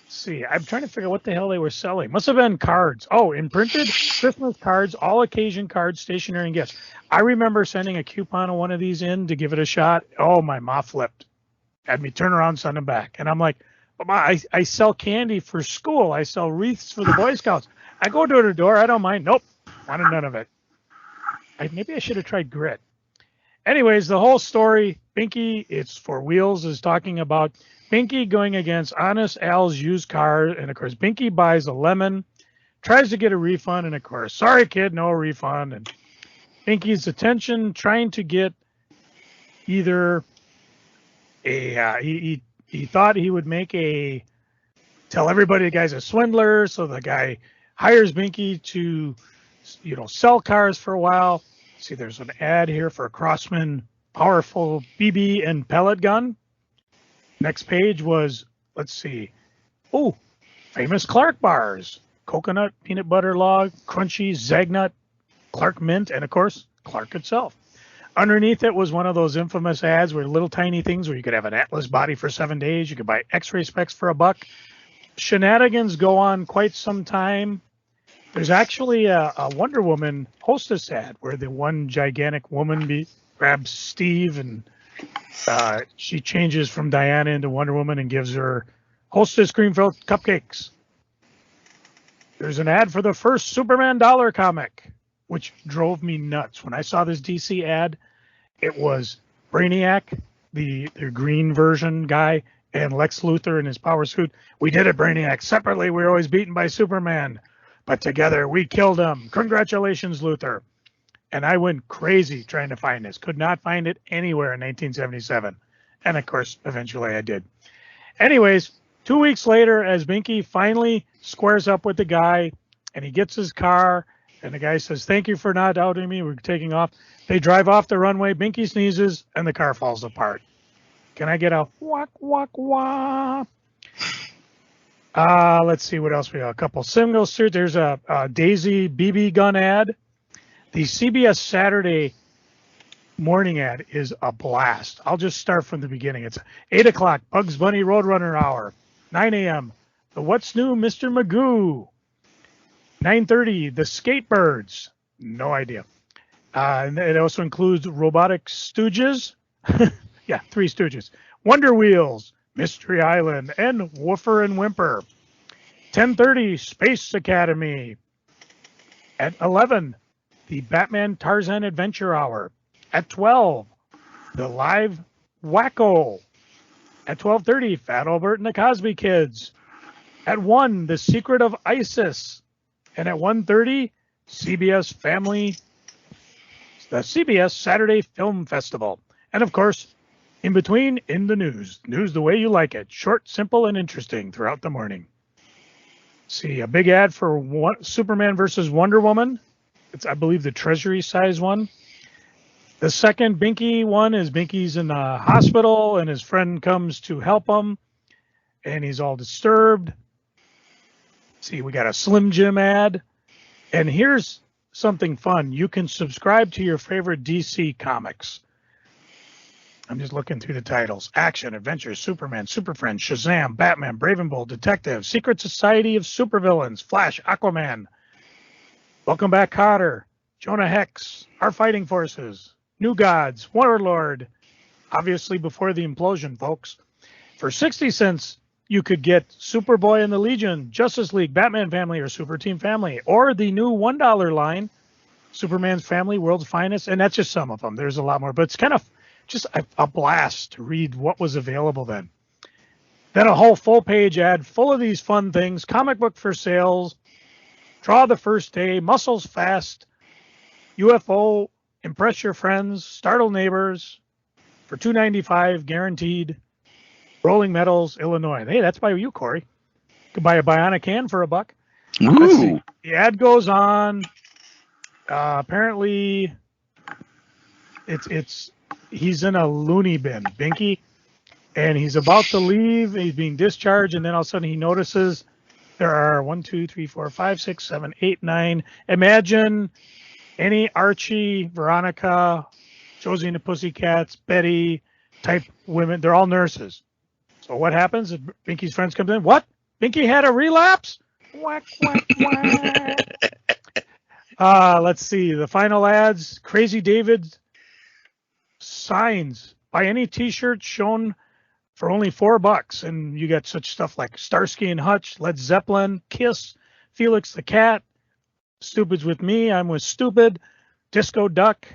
Let's see, I'm trying to figure out what the hell they were selling. Must have been cards. Oh, imprinted Christmas cards, all occasion cards, stationery, and gifts. I remember sending a coupon of one of these in to give it a shot. Oh, my mouth flipped. Had me turn around, send them back. And I'm like, I sell candy for school. I sell wreaths for the Boy Scouts. I go door to door. I don't mind. Nope. Wanted none of it. Maybe I should have tried grit. Anyways, the whole story, Binky, it's for Wheels, is talking about Binky going against Honest Al's used car. And, of course, Binky buys a lemon, tries to get a refund. And, of course, sorry, kid, no refund. And Binky's attention trying to get either he thought he would make tell everybody the guy's a swindler. So the guy hires Binky to, sell cars for a while. See, there's an ad here for a Crossman powerful BB and pellet gun. Next page was, let's see. Oh, famous Clark bars. Coconut, peanut butter log, crunchy, Zagnut, Clark mint, and of course, Clark itself. Underneath it was one of those infamous ads where little tiny things where you could have an Atlas body for 7 days. You could buy X-ray specs for $1. Shenanigans go on quite some time. There's actually a Wonder Woman hostess ad where the one gigantic woman grabs Steve and she changes from Diana into Wonder Woman and gives her hostess cream-filled cupcakes. There's an ad for the first Superman dollar comic, which drove me nuts. When I saw this DC ad, it was Brainiac, the green version guy, and Lex Luthor in his power suit. We did it, Brainiac. Separately, we were always beaten by Superman. But together, we killed him. Congratulations, Luthor. And I went crazy trying to find this. Could not find it anywhere in 1977. And, of course, eventually I did. Anyways, 2 weeks later, as Binky finally squares up with the guy, and he gets his car, and the guy says, thank you for not outing me. We're taking off. They drive off the runway. Binky sneezes, and the car falls apart. Can I get a walk, walk, walk? Let's see what else we got. A couple singles here. There's a Daisy BB gun ad. The CBS Saturday morning ad is a blast. I'll just start from the beginning. It's 8 o'clock, Bugs Bunny Roadrunner Hour. 9 a.m., the What's New Mr. Magoo. 9:30, the Skatebirds. No idea. And it also includes Robotic Stooges. Yeah, 3 Stooges. Wonder Wheels, Mystery Island, and Woofer and Whimper. 10:30, Space Academy. At 11, the Batman Tarzan Adventure Hour. At 12, the Live Wacko. At 12:30, Fat Albert and the Cosby Kids. At 1, The Secret of Isis. And at 1:30, the CBS Saturday Film Festival. And of course, in between, in the news. News the way you like it. Short, simple, and interesting throughout the morning. See, a big ad for Superman versus Wonder Woman. It's, I believe, the Treasury size one. The second Binky one is Binky's in the hospital and his friend comes to help him and he's all disturbed. See, we got a Slim Jim ad. And here's something fun. You can subscribe to your favorite DC comics. I'm just looking through the titles. Action, Adventure, Superman, Super Friends, Shazam, Batman, Brave and Bold, Detective, Secret Society of Supervillains, Flash, Aquaman. Welcome Back Cotter, Jonah Hex, Our Fighting Forces, New Gods, Warlord, obviously before the implosion, folks. For 60 cents, you could get Superboy and the Legion, Justice League, Batman Family, or Super Team Family, or the new $1 line, Superman's Family, World's Finest, and that's just some of them. There's a lot more, but it's kind of just a blast to read what was available then. Then a whole full-page ad full of these fun things, comic book for sales, Draw the First Day, Muscles Fast, UFO, Impress Your Friends, Startle Neighbors, for $2.95 guaranteed. Rolling Metals, Illinois. Hey, that's by you, Cory. You could buy a Bionic hand for $1. Let's see. The ad goes on. Apparently, he's in a loony bin, Binky, and he's about to leave. He's being discharged, and then all of a sudden he notices there are 1, 2, 3, 4, 5, 6, 7, 8, 9. Imagine any Archie, Veronica, Josie and the Pussycats, Betty type women. They're all nurses. So what happens? Binky's friends come in. What? Binky had a relapse? Whack, whack, whack. Let's see. The final ads. Crazy David signs. Buy any T-shirt shown for only $4. And you got such stuff like Starsky and Hutch, Led Zeppelin, Kiss, Felix the Cat, Stupid's with Me, I'm with Stupid, Disco Duck.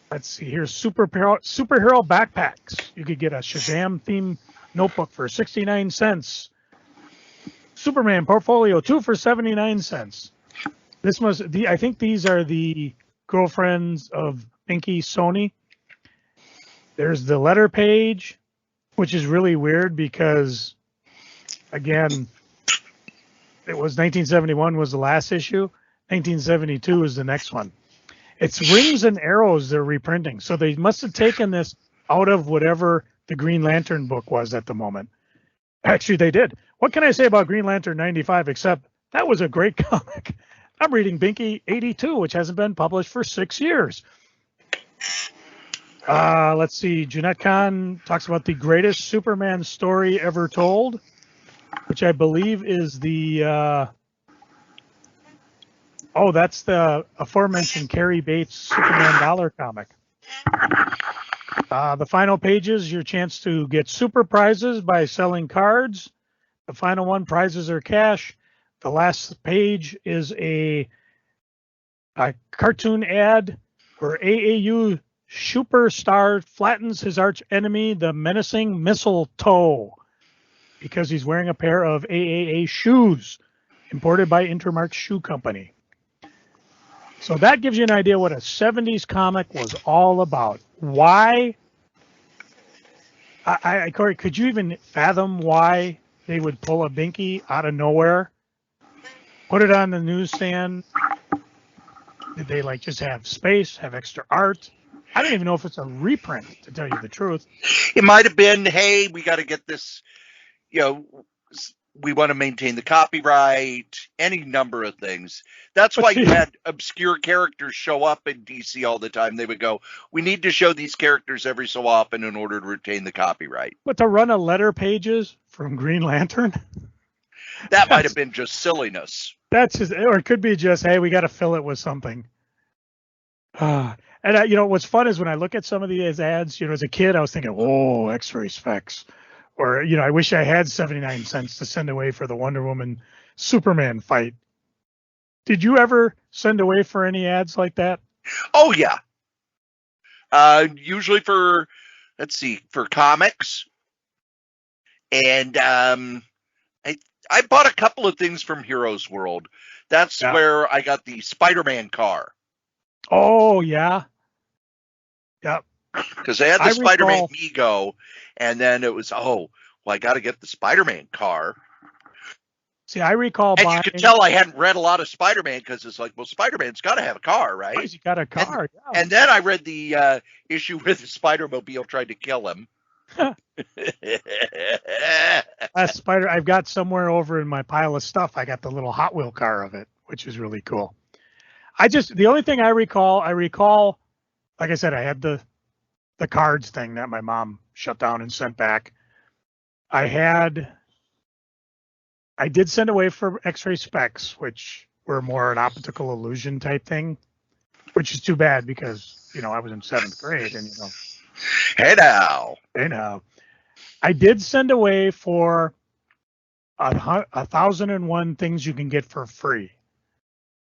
Let's see here, superhero backpacks. You could get a Shazam theme notebook for 69 cents. Superman portfolio 2 for 79 cents. I think these are the girlfriends of Binky Sony. There's the letter page, which is really weird because, again, it was 1971 was the last issue. 1972 is the next one. It's Rings and Arrows they're reprinting. So they must have taken this out of whatever the Green Lantern book was at the moment. Actually, they did. What can I say about Green Lantern 95 except that was a great comic? I'm reading Binky 82, which hasn't been published for 6 years. Let's see. Jeanette Kahn talks about the greatest Superman story ever told, which I believe is the... that's the aforementioned Carrie Bates Superman dollar comic. The final pages, your chance to get super prizes by selling cards. The final one, prizes are cash. The last page is a cartoon ad where AAU superstar flattens his arch enemy, the menacing Mistletoe, because he's wearing a pair of AAA shoes imported by Intermark Shoe Company. So that gives you an idea what a 70s comic was all about. Why? Cory, could you even fathom why they would pull a Binky out of nowhere, put it on the newsstand? Did they just have space, have extra art? I don't even know if it's a reprint, to tell you the truth. It might have been, hey, we got to get this, we want to maintain the copyright, any number of things. That's why you had obscure characters show up in DC all the time. They would go, we need to show these characters every so often in order to retain the copyright. But to run a letter pages from Green Lantern? That might have been just silliness. That's just, or it could be just, hey, we got to fill it with something. And what's fun is when I look at some of these ads, as a kid, I was thinking, oh, X-ray specs. Or, I wish I had 79 cents to send away for the Wonder Woman Superman fight. Did you ever send away for any ads like that? Oh, yeah. Usually for comics. And I bought a couple of things from Heroes World. That's where I got the Spider-Man car. Oh, yeah. Yep. Because they had the Spider-Man Ego, and then it was, I got to get the Spider-Man car. See, I recall buying... And you could tell I hadn't read a lot of Spider-Man because it's like, well, Spider-Man's got to have a car, right? He's got a car, and then I read the issue where the Spider-Mobile tried to kill him. Spider, I've got somewhere over in my pile of stuff, I got the little Hot Wheel car of it, which is really cool. The only thing I recall, like I said, I had the cards thing that my mom shut down and sent back. I did send away for X-ray specs, which were more an optical illusion type thing, which is too bad because, I was in 7th grade and, Hey now. I did send away for 1,001 things you can get for free.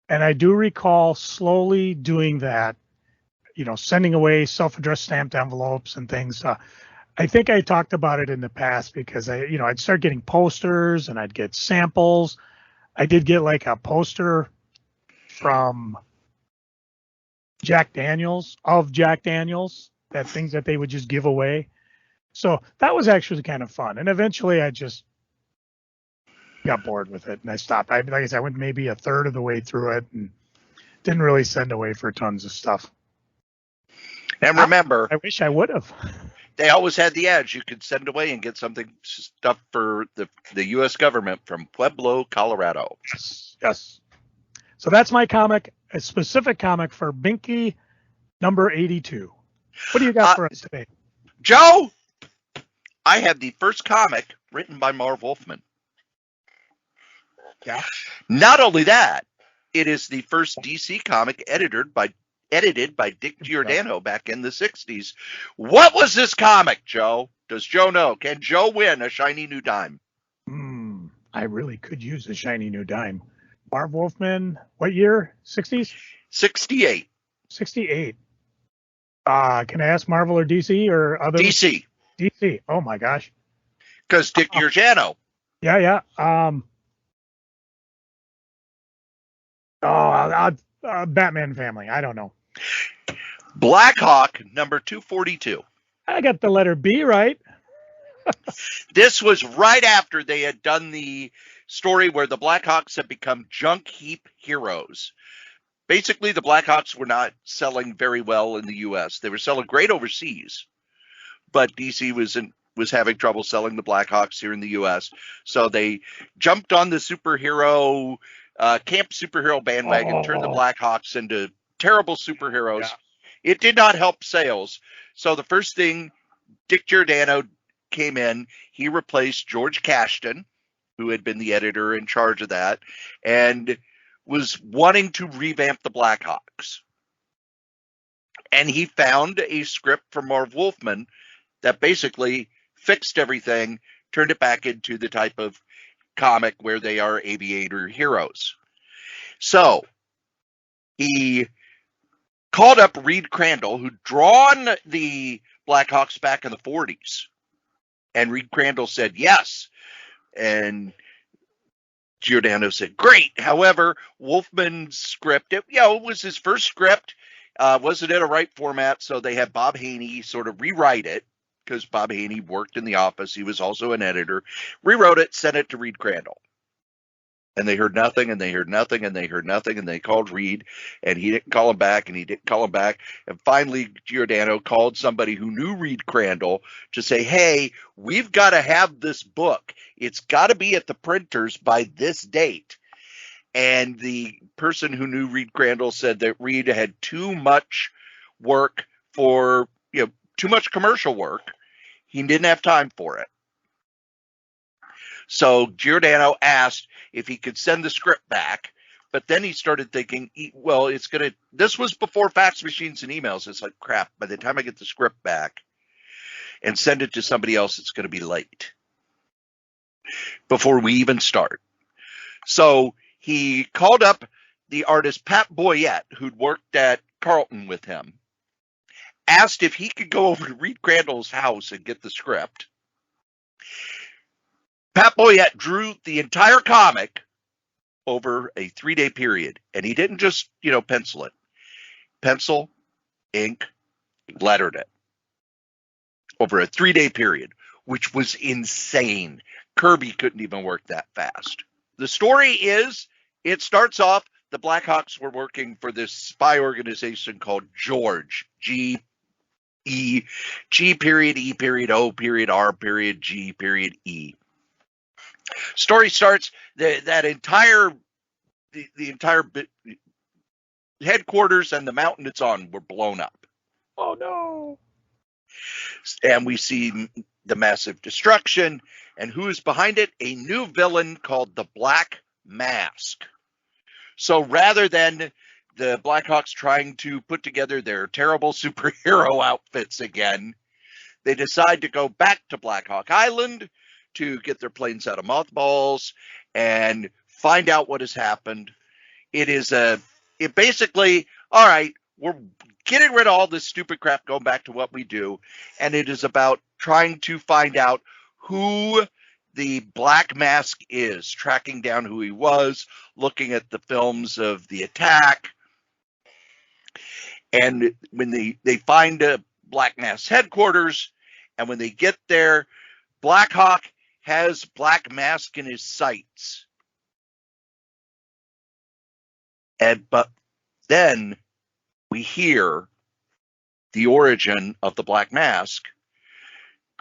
And I do recall slowly doing that, sending away self-addressed stamped envelopes and things. I think I talked about it in the past because I'd start getting posters and I'd get samples. I did get like a poster from Jack Daniels, that things that they would just give away. So that was actually kind of fun. And eventually I just got bored with it and I stopped. Like I said, I went maybe a third of the way through it and didn't really send away for tons of stuff. And remember, I wish I would have. They always had the edge. You could send away and get stuff for the U.S. government from Pueblo, Colorado. Yes. So that's my comic, a specific comic for Binky number 82. What do you got for us today? Joe, I have the first comic written by Marv Wolfman. Yeah. Not only that, it is the first DC comic edited by Dick Giordano back in the 60s. What was this comic, Joe? Does Joe know? Can Joe win a shiny new dime? I really could use a shiny new dime. Marv Wolfman, what year? 60s? 68. 68. Can I ask Marvel or DC or other? DC. DC. Oh my gosh. Because Dick Giordano. Yeah. Batman family. I don't know. Blackhawk number 242. I got the letter B right. This was right after they had done the story where the Blackhawks had become junk heap heroes. Basically, the Blackhawks were not selling very well in the U.S. They were selling great overseas, but DC was having trouble selling the Blackhawks here in the U.S. So they jumped on the superhero camp superhero bandwagon, turned the Blackhawks into terrible superheroes. Yeah. It did not help sales. So the first thing, Dick Giordano came in. He replaced George Cashton, who had been the editor in charge of that, and was wanting to revamp the Blackhawks. And he found a script from Marv Wolfman that basically fixed everything, turned it back into the type of comic where they are aviator heroes. So he called up Reed Crandall, who'd drawn the Blackhawks back in the 40s. And Reed Crandall said yes. And Giordano said, great. However, Wolfman's script, it was his first script, wasn't in a right format, so they had Bob Haney sort of rewrite it, because Bob Haney worked in the office. He was also an editor. Rewrote it, sent it to Reed Crandall. And they heard nothing, and they heard nothing, and they heard nothing, and they called Reed, and he didn't call him back, and he didn't call him back. And finally, Giordano called somebody who knew Reed Crandall to say, hey, we've got to have this book. It's got to be at the printers by this date. And the person who knew Reed Crandall said that Reed had too much work for, too much commercial work. He didn't have time for it. So Giordano asked if he could send the script back, but then he started thinking, this was before fax machines and emails. It's like, crap, by the time I get the script back and send it to somebody else, it's going to be late before we even start. So he called up the artist Pat Boyette, who'd worked at Carlton with him, asked if he could go over to Reed Crandall's house and get the script. Pat Boyette drew the entire comic over a 3-day period, and he didn't just, pencil it. Pencil, ink, lettered it over a 3-day period, which was insane. Kirby couldn't even work that fast. The story is, it starts off, the Blackhawks were working for this spy organization called George, G period, E period, O period, R period, G period, E. Story starts, the entire headquarters and the mountain it's on were blown up. Oh no. And we see the massive destruction, and who is behind it? A new villain called the Black Mask, So rather than the Blackhawks trying to put together their terrible superhero outfits again, they decide to go back to Black Hawk Island to get their planes out of mothballs and find out what has happened. It basically, all right, we're getting rid of all this stupid crap, going back to what we do. And it is about trying to find out who the Black Mask is, tracking down who he was, looking at the films of the attack. And when they find a Black Mask headquarters, and when they get there, Black Hawk has Black Mask in his sights. But then we hear the origin of the Black Mask.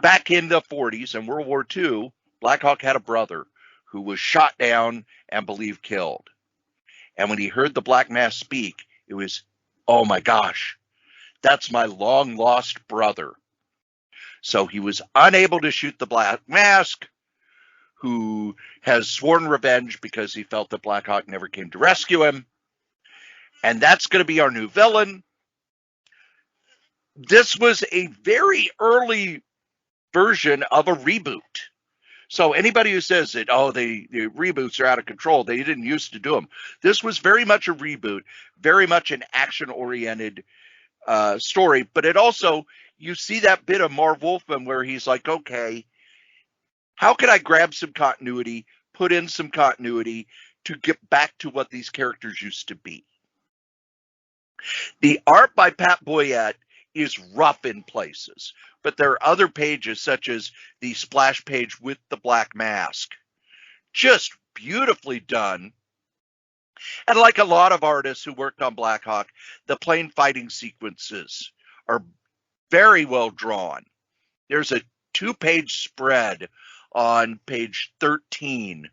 Back in the 40s and World War II, Black Hawk had a brother who was shot down and believed killed. And when he heard the Black Mask speak, it was, oh my gosh, that's my long lost brother. So he was unable to shoot the Black Mask, who has sworn revenge because he felt that Black Hawk never came to rescue him. And that's going to be our new villain. This was a very early version of a reboot. So anybody who says that, the reboots are out of control, they didn't used to do them. This was very much a reboot, very much an action-oriented story. But it also, you see that bit of Marv Wolfman where he's like, okay, how can I grab some continuity, put in some continuity to get back to what these characters used to be? The art by Pat Boyette is rough in places, but there are other pages, such as the splash page with the Black Mask, just beautifully done. And like a lot of artists who worked on Black Hawk, the plane fighting sequences are very well drawn. There's a 2-page spread on page 13,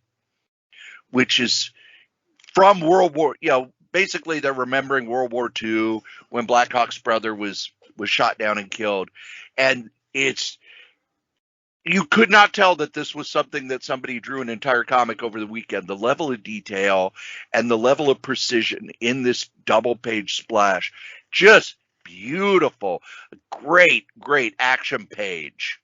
which is from World War, basically they're remembering World War II when Black Hawk's brother was shot down and killed. And you could not tell that this was something that somebody drew an entire comic over the weekend. The level of detail and the level of precision in this double-page splash, just beautiful. Great, great action page.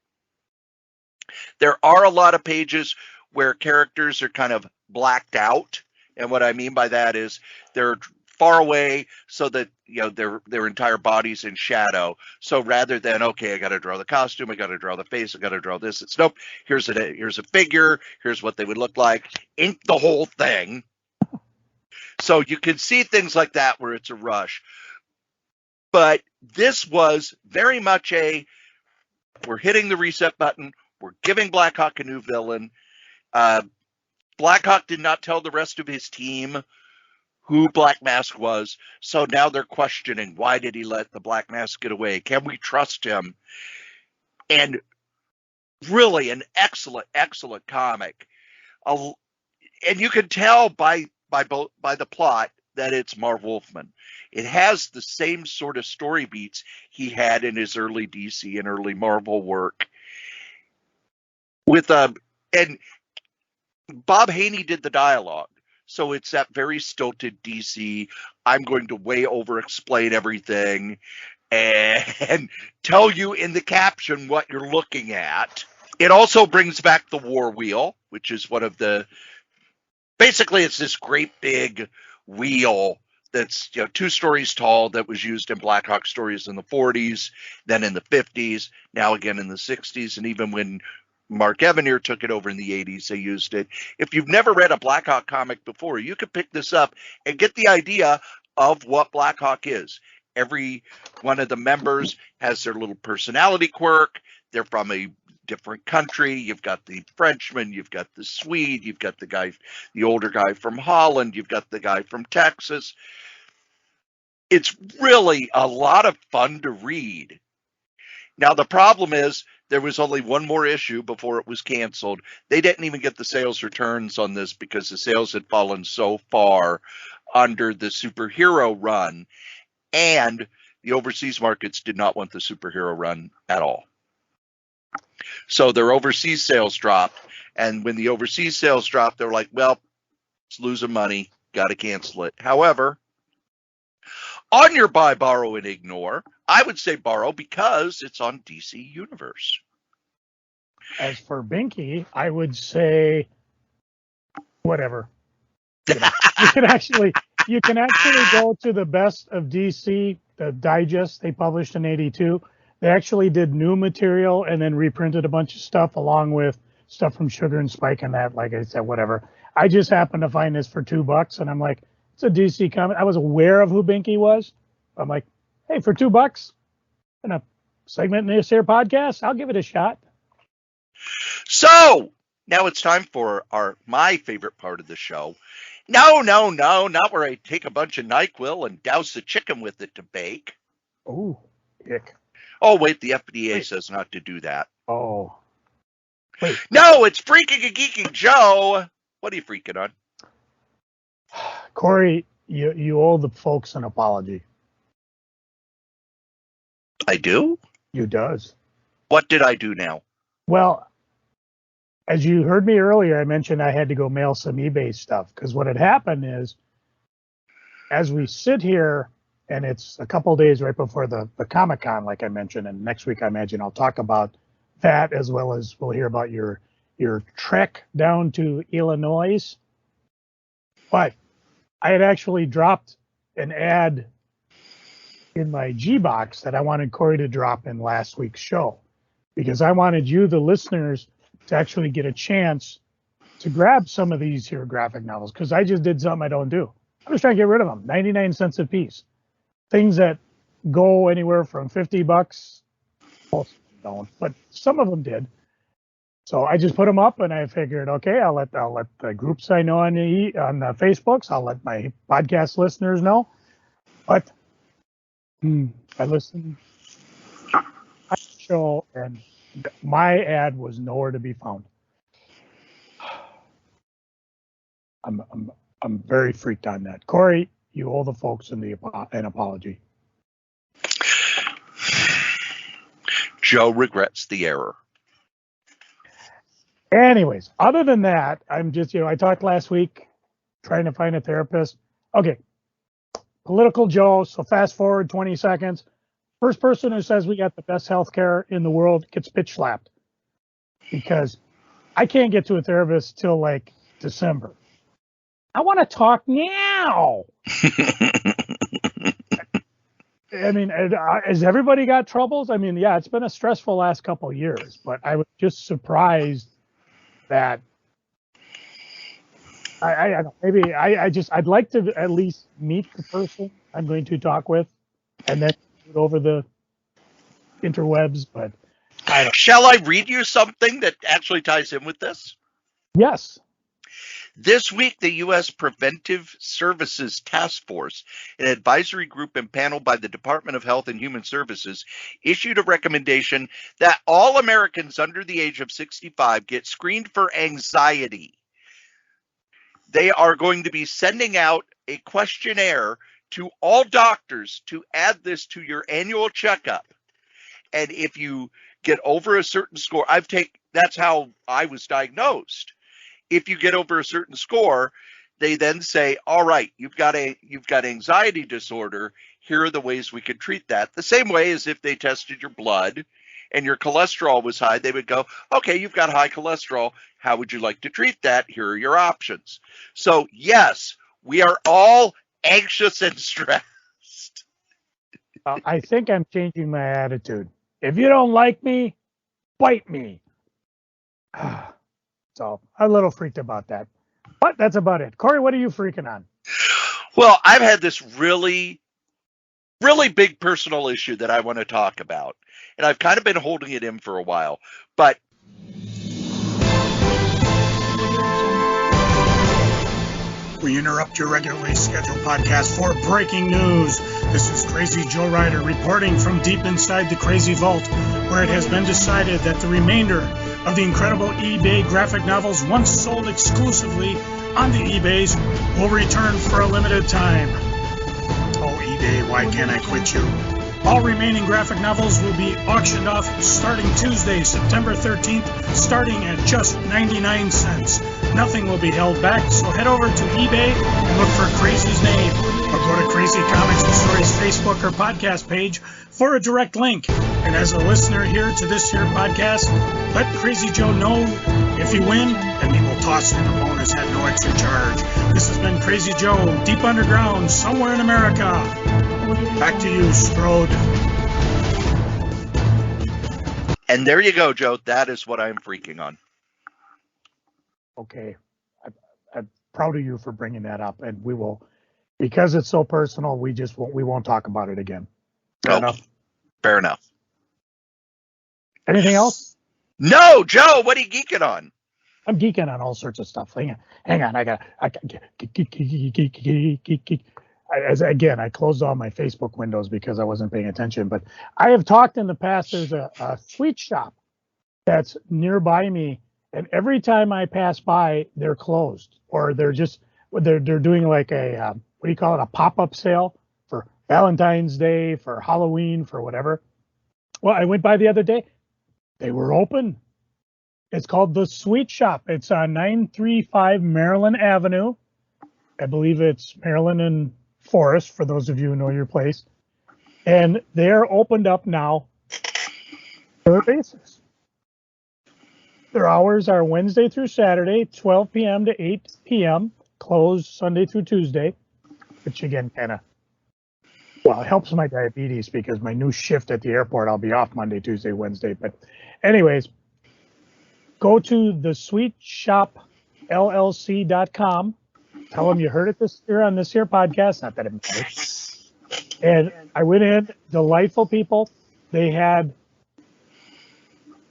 There are a lot of pages where characters are kind of blacked out. And what I mean by that is they're far away so that, their entire body's in shadow. So rather than, okay, I got to draw the costume, I got to draw the face, I got to draw this, it's nope, here's a figure, here's what they would look like, ink the whole thing. So you can see things like that where it's a rush. But this was very much we're hitting the reset button, we're giving Black Hawk a new villain. Black Hawk did not tell the rest of his team who Black Mask was, so now they're questioning, why did he let the Black Mask get away? Can we trust him? And really an excellent, excellent comic. And you can tell by the plot that it's Marv Wolfman. It has the same sort of story beats he had in his early DC and early Marvel work. And Bob Haney did the dialogue. So it's that very stilted DC, I'm going to way over explain everything and tell you in the caption what you're looking at. It also brings back the War Wheel, which is basically it's this great big wheel that's 2 stories tall that was used in Black Hawk stories in the 40s, then in the 50s, now again in the 60s, and even when Mark Evanier took it over in the 80s, they used it. If you've never read a Black Hawk comic before, you could pick this up and get the idea of what Black Hawk is. Every one of the members has their little personality quirk. They're from a different country. You've got the Frenchman, you've got the Swede, you've got the older guy from Holland, you've got the guy from Texas. It's really a lot of fun to read. Now, the problem is there was only one more issue before it was canceled. They didn't even get the sales returns on this because the sales had fallen so far under the superhero run, and the overseas markets did not want the superhero run at all. So their overseas sales dropped, and when the overseas sales dropped, they were like, well, it's losing money, got to cancel it. However, on your buy, borrow, and ignore, I would say borrow because it's on DC Universe. As for Binky, I would say whatever. You can actually go to the Best of DC, the digest they published in '82. They actually did new material and then reprinted a bunch of stuff along with stuff from Sugar and Spike and that. Like I said, whatever. I just happened to find this for $2, and I'm like, it's a DC comic. I was aware of who Binky was. I'm like, hey, for $2 in a segment in this here podcast, I'll give it a shot. So now it's time for my favorite part of the show. No, not where I take a bunch of NyQuil and douse the chicken with it to bake. Oh, ick. Oh, wait, the FDA says not to do that. Oh. Wait. No, it's Freaking and Geeking Joe. What are you freaking on? Cory, you owe the folks an apology. I do? You does. What did I do now? Well, as you heard me earlier, I mentioned I had to go mail some eBay stuff because what had happened is as we sit here, and it's a couple of days right before the Comic-Con, like I mentioned, and next week I imagine I'll talk about that as well as we'll hear about your trek down to Illinois. But I had actually dropped an ad in my G-Box that I wanted Cory to drop in last week's show because I wanted you, the listeners, to actually get a chance to grab some of these here graphic novels because I just did something I don't do. I'm just trying to get rid of them, 99 cents a piece. Things that go anywhere from $50. Most of them don't, but some of them did. So I just put them up, and I figured, okay, I'll let the groups I know on the Facebooks, I'll let my podcast listeners know. But I listened to the show, and my ad was nowhere to be found. I'm very freaked on that. Cory, you owe the folks an apology. Joe regrets the error. Anyways, other than that, I'm just, I talked last week trying to find a therapist. Okay. Political Joe. So fast forward 20 seconds. First person who says we got the best healthcare in the world gets bitch slapped because I can't get to a therapist till like December. I want to talk now. I mean, has everybody got troubles? I mean, yeah, it's been a stressful last couple of years, but I was just surprised that I don't know, maybe I'd like to at least meet the person I'm going to talk with and then over the interwebs, but I don't. Shall I read you something that actually ties in with this? Yes. This week, the U.S. Preventive Services Task Force, an advisory group impaneled by the Department of Health and Human Services, issued a recommendation that all Americans under the age of 65 get screened for anxiety. They are going to be sending out a questionnaire to all doctors to add this to your annual checkup. And if you get over a certain score, that's how I was diagnosed. If you get over a certain score, they then say, all right, you've got anxiety disorder. Here are the ways we could treat that. The same way as if they tested your blood and your cholesterol was high, they would go, okay, you've got high cholesterol. How would you like to treat that? Here are your options. So yes, we are all anxious and stressed. I think I'm changing my attitude. If you don't like me, bite me. So I'm a little freaked about that. But that's about it. Cory, what are you freaking on? Well, I've had this really, really big personal issue that I want to talk about. And I've kind of been holding it in for a while. But we interrupt your regularly scheduled podcast for breaking news. This is Crazy Joe Ryder reporting from deep inside the Crazy Vault, where it has been decided that the remainder of the incredible eBay graphic novels once sold exclusively on the eBays will return for a limited time. Oh, eBay, why can't I quit you? All remaining graphic novels will be auctioned off starting Tuesday, September 13th, starting at just 99 cents. nothing will be held back, so head over to eBay and look for Crazy's name, or go to Crazy Comics and Stories Facebook or podcast page for a direct link. And as a listener here to this here podcast, let Crazy Joe know if you win, and he will toss in a bonus at no extra charge. This has been Crazy Joe, deep underground, somewhere in America. Back to you, Strode. And there you go, Joe. That is what I'm freaking on. Okay. I'm proud of you for bringing that up, and we will, because it's so personal, we won't talk about it again. Fair enough. Fair enough. Anything else? No, Joe, what are you geeking on? I'm geeking on all sorts of stuff. Hang on. I closed all my Facebook windows because I wasn't paying attention. But I have talked in the past. There's a sweet shop that's nearby me, and every time I pass by, they're closed, or they're doing like a what do you call it? A pop-up sale for Valentine's Day, for Halloween, for whatever. Well, I went by the other day. They were open. It's called The Sweet Shop. It's on 935 Maryland Avenue. I believe it's Maryland and Forest, for those of you who know your place. And they're opened up now on a basis. Their hours are Wednesday through Saturday, 12 p.m. to 8 p.m., closed Sunday through Tuesday, which again it helps my diabetes because my new shift at the airport, I'll be off Monday, Tuesday, Wednesday. But anyways, go to thesweetshopllc.com. Tell them you heard it on this here podcast. Not that it matters. And I went in, delightful people. They had,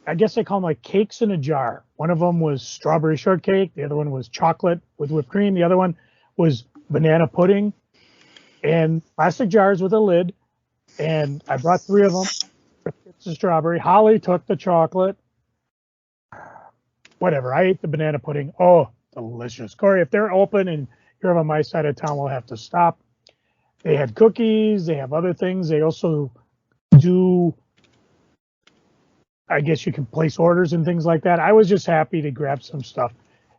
I guess they call them like cakes in a jar. One of them was strawberry shortcake. The other one was chocolate with whipped cream. The other one was banana pudding. And plastic jars with a lid, and I brought 3 of them. It's a strawberry. Holly took the chocolate. Whatever. I ate the banana pudding. Oh, delicious. Cory, if they're open and you're on my side of town, we'll have to stop. They had cookies. They have other things. They also do, I guess you can place orders and things like that. I was just happy to grab some stuff.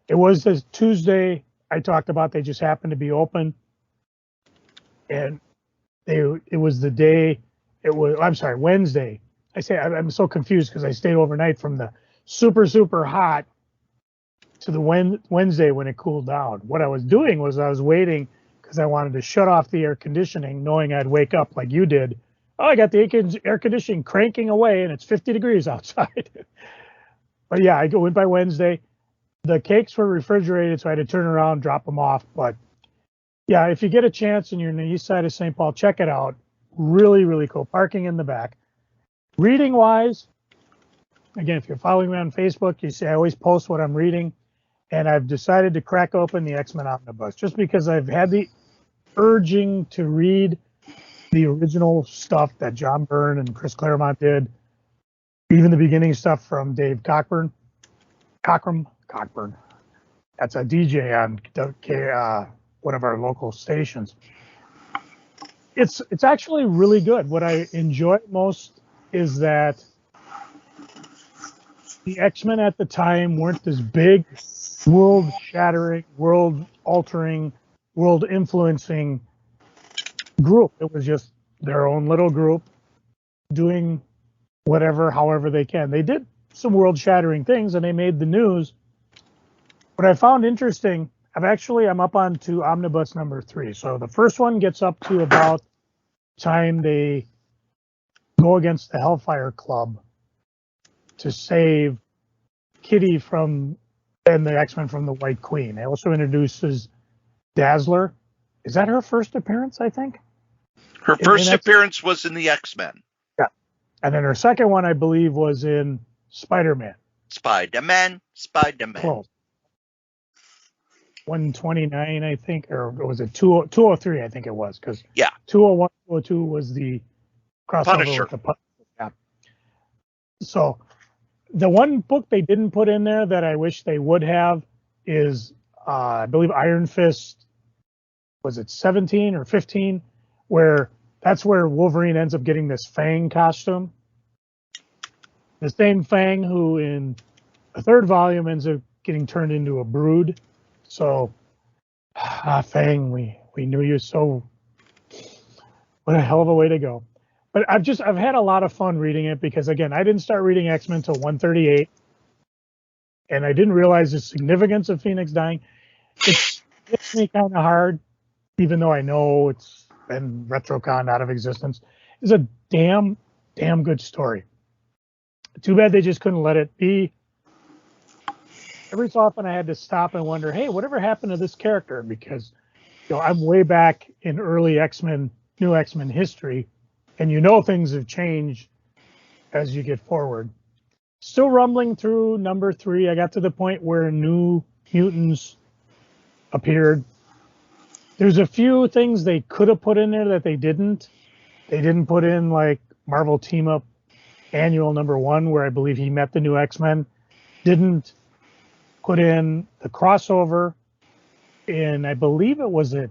It was the Tuesday I talked about. They just happened to be open. And it was the day, Wednesday. I'm so confused because I stayed overnight from the super, super hot to the Wednesday when it cooled down. What I was doing was I was waiting because I wanted to shut off the air conditioning, knowing I'd wake up like you did. Oh, I got the air conditioning cranking away and it's 50 degrees outside. But yeah, I went by Wednesday. The cakes were refrigerated, so I had to turn around, drop them off. But yeah, if you get a chance and you're on the east side of St. Paul, check it out. Really, really cool. Parking in the back. Reading-wise, again, if you're following me on Facebook, you see I always post what I'm reading. And I've decided to crack open the X-Men Omnibus just because I've had the urging to read the original stuff that John Byrne and Chris Claremont did. Even the beginning stuff from Dave Cockburn. Cockburn. That's a DJ on one of our local stations. It's actually really good. What I enjoy most is that the X-Men at the time weren't this big, world-shattering, world-altering, world-influencing group. It was just their own little group doing whatever, however they can. They did some world-shattering things, and they made the news. What I found interesting, I'm up on to Omnibus number 3. So the first one gets up to about time they go against the Hellfire Club to save Kitty and the X-Men from the White Queen. It also introduces Dazzler. Is that her first appearance, I think? Her first appearance was in the X-Men. Yeah. And then her second one, I believe, was in Spider-Man. Spider-Man. Close. 129, I think, or was it 203? I think it was, because 201, 202 was the crossover Punisher. with the Punisher. Yeah. So the one book they didn't put in there that I wish they would have is, I believe, Iron Fist. Was it 17 or 15? That's where Wolverine ends up getting this Fang costume. The same Fang who in the 3rd volume ends up getting turned into a brood. So, Fang, we knew you so. What a hell of a way to go. But I've had a lot of fun reading it because, again, I didn't start reading X-Men until 138. And I didn't realize the significance of Phoenix dying. It hits me kind of hard, even though I know it's been retroconned out of existence. It's a damn good story. Too bad they just couldn't let it be. Every so often I had to stop and wonder, hey, whatever happened to this character? Because I'm way back in early X-Men, new X-Men history, and things have changed as you get forward. Still rumbling through number 3. I got to the point where New Mutants appeared. There's a few things they could have put in there that they didn't. They didn't put in like Marvel Team Up Annual number 1, where I believe he met the new X-Men. Didn't put in the crossover in, I believe it was it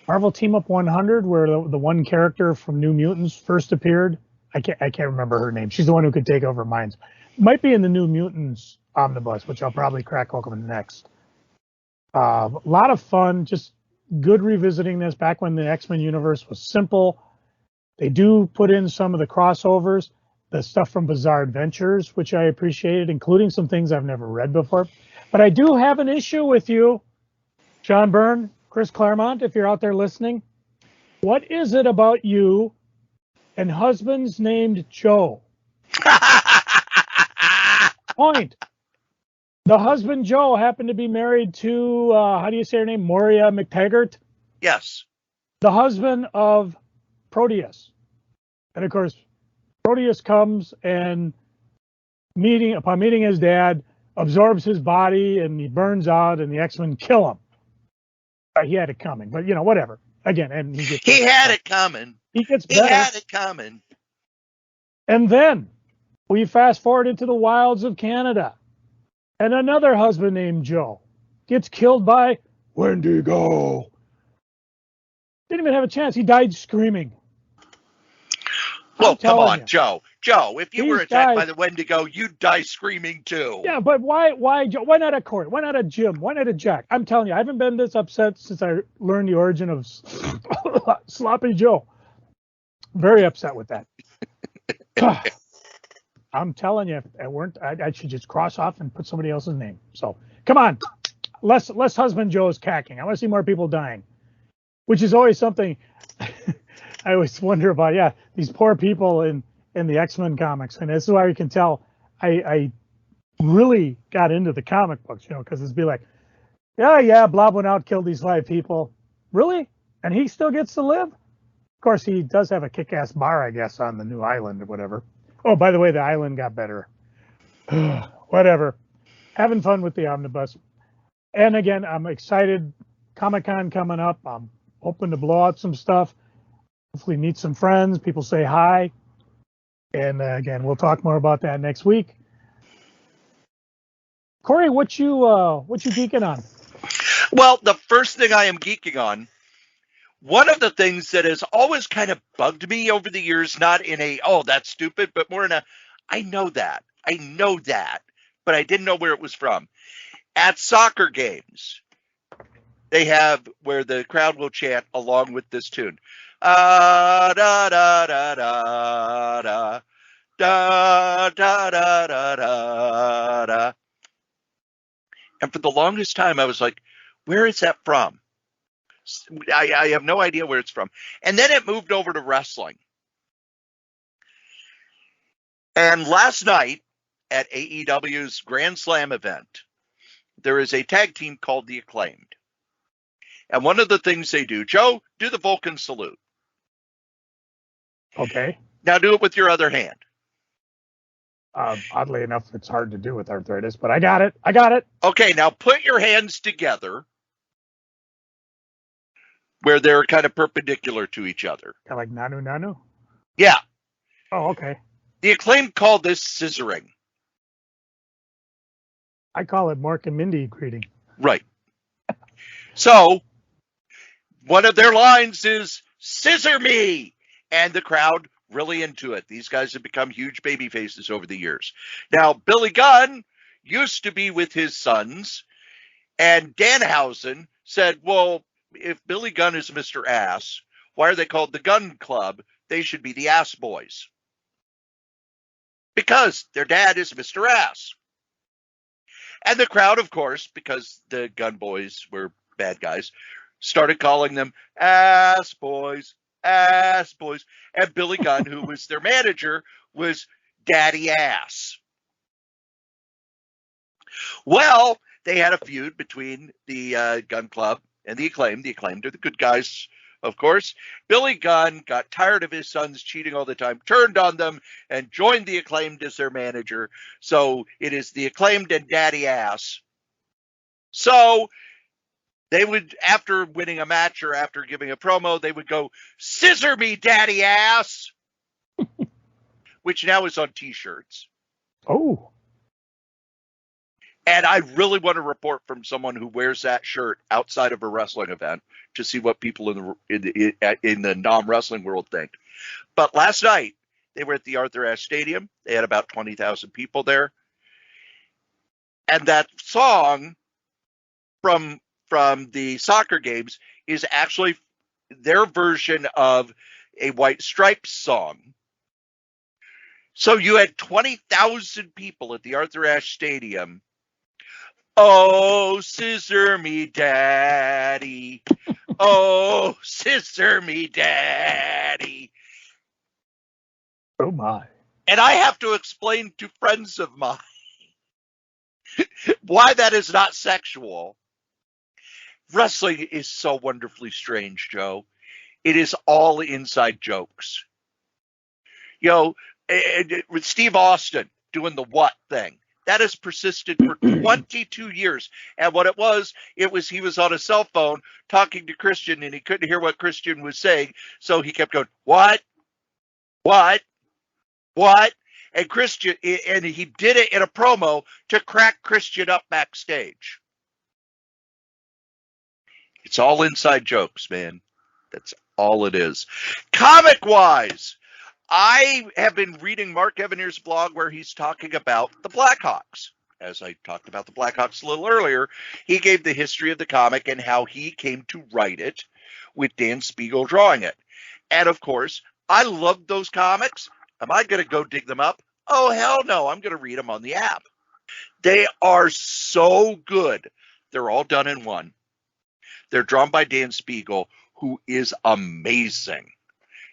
Marvel Team Up 100, where the one character from New Mutants first appeared. I can't remember her name. She's the one who could take over minds. Might be in the New Mutants omnibus, which I'll probably crack open next. A lot of fun, just good revisiting this back when the X-Men universe was simple. They do put in some of the crossovers, the stuff from Bizarre Adventures, which I appreciated, including some things I've never read before. But I do have an issue with you, John Byrne, Chris Claremont, if you're out there listening. What is it about you and husbands named Joe? Point. The husband, Joe, happened to be married to, how do you say her name? Moria McTaggart? Yes. The husband of Proteus. And of course, Proteus comes and upon meeting his dad, absorbs his body and he burns out and the X-Men kill him. He had it coming, but whatever. Again, and he had it coming. He gets better. He had it coming. And then we fast forward into the wilds of Canada. And another husband named Joe gets killed by Wendigo. Didn't even have a chance. He died screaming. Well, come on, Joe. Joe, if you were attacked by the Wendigo, you'd die screaming too. Yeah, but why Joe? Why not a Cory? Why not a Jim? Why not a Jack? I'm telling you, I haven't been this upset since I learned the origin of Sloppy Joe. Very upset with that. I'm telling you, I should just cross off and put somebody else's name. So come on, less husband Joe's cacking. I want to see more people dying, which is always something I always wonder about. Yeah, these poor people in the X-Men comics, and this is why you can tell I really got into the comic books, because it'd be like, yeah, Blob went out, killed these 5 people, really, and he still gets to live. Of course, he does have a kick-ass bar, I guess, on the new island or whatever. Oh, by the way, the island got better. Whatever. Having fun with the omnibus. And again, I'm excited. Comic-Con coming up. I'm hoping to blow out some stuff. Hopefully meet some friends. People say hi. And again, we'll talk more about that next week. Cory, what you geeking on? Well, the first thing I am geeking on, one of the things that has always kind of bugged me over the years, not in a, oh, that's stupid, but more in a, I know that, but I didn't know where it was from. At soccer games, they have where the crowd will chant along with this tune. Da da da da da da da da da da da. And for the longest time, I was like, where is that from? I have no idea where it's from. And then it moved over to wrestling. And last night at AEW's Grand Slam event, there is a tag team called The Acclaimed. And one of the things they do, Joe, do the Vulcan salute. Okay. Now do it with your other hand. Oddly enough, it's hard to do with arthritis, but I got it. Okay, now put your hands together where they're kind of perpendicular to each other. Kind of like nanu? Yeah. Oh, okay. The Acclaimed called this scissoring. I call it Mork and Mindy greeting. Right. So, one of their lines is, "Scissor me!" And the crowd really into it. These guys have become huge baby faces over the years. Now, Billy Gunn used to be with his sons, and Danhausen said, well, if Billy Gunn is Mr. Ass, why are they called the Gun Club? They should be the Ass Boys. Because their dad is Mr. Ass. And the crowd, of course, because the Gun Boys were bad guys, started calling them Ass Boys, Ass Boys. And Billy Gunn, who was their manager, was Daddy Ass. Well, they had a feud between the Gun Club and the Acclaimed. The Acclaimed are the good guys, of course. Billy Gunn got tired of his sons cheating all the time, turned on them, and joined the Acclaimed as their manager. So it is the Acclaimed and Daddy Ass. So they would, after winning a match or after giving a promo, they would go, "Scissor me, Daddy Ass," which now is on T-shirts. Oh. And I really want to report from someone who wears that shirt outside of a wrestling event to see what people in the non-wrestling world think. But last night, they were at the Arthur Ashe Stadium. They had about 20,000 people there. And that song from the soccer games is actually their version of a White Stripes song. So you had 20,000 people at the Arthur Ashe Stadium. Oh, scissor me, daddy. Oh, scissor me, daddy. Oh, my. And I have to explain to friends of mine why that is not sexual. Wrestling is so wonderfully strange, Joe. It is all inside jokes. You know, with Steve Austin doing the what thing. That has persisted for 22 years. And what it was he was on a cell phone talking to Christian, and he couldn't hear what Christian was saying. So he kept going, what? What? What? And Christian, and he did it in a promo to crack Christian up backstage. It's all inside jokes, man. That's all it is. Comic-wise, I have been reading Mark Evanier's blog where he's talking about the Blackhawks. As I talked about the Blackhawks a little earlier, he gave the history of the comic and how he came to write it with Dan Spiegel drawing it. And of course, I love those comics. Am I going to go dig them up? Oh, hell no. I'm going to read them on the app. They are so good. They're all done in one. They're drawn by Dan Spiegel, who is amazing.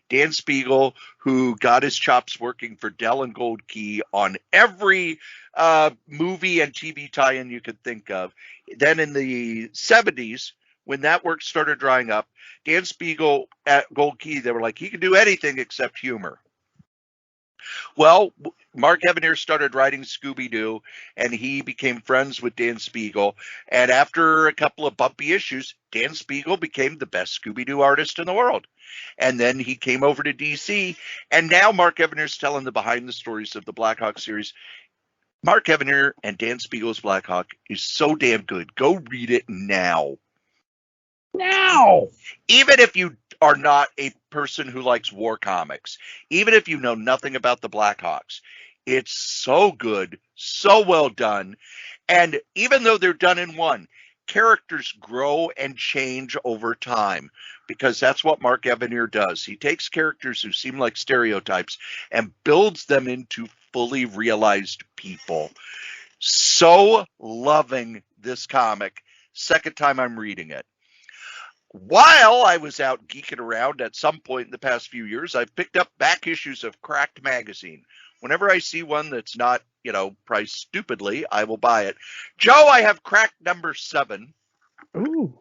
Dan Spiegel, who got his chops working for Dell and Gold Key on every movie and TV tie-in you could think of. Then in the 70s, when that work started drying up, Dan Spiegel at Gold Key, they were like, he can do anything except humor. Well, Mark Evanier started writing Scooby-Doo, and he became friends with Dan Spiegel. And after a couple of bumpy issues, Dan Spiegel became the best Scooby-Doo artist in the world. And then he came over to DC, and now Mark Evanier's telling the behind the stories of the Blackhawk series. Mark Evanier and Dan Spiegel's Blackhawk is so damn good. Go read it now. Now! Even if you are not a person who likes war comics, even if you know nothing about the Blackhawks, it's so good, so well done. And even though they're done in one, characters grow and change over time, because that's what Mark Evanier does. He takes characters who seem like stereotypes and builds them into fully realized people. So loving this comic. Second time I'm reading it. While I was out geeking around at some point in the past few years, I've picked up back issues of Cracked magazine. Whenever I see one that's not, priced stupidly, I will buy it. Joe, I have Cracked number 7. Ooh.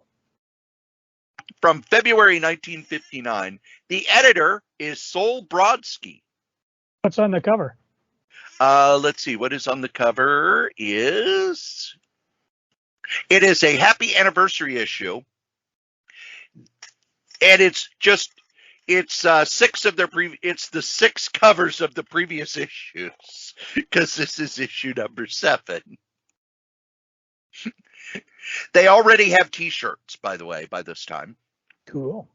From February 1959. The editor is Sol Brodsky. What's on the cover? Let's see. What is on the cover it is a happy anniversary issue. And it's the 6 covers of the previous issues, because this is issue number 7. They already have T-shirts, by the way, by this time. Cool.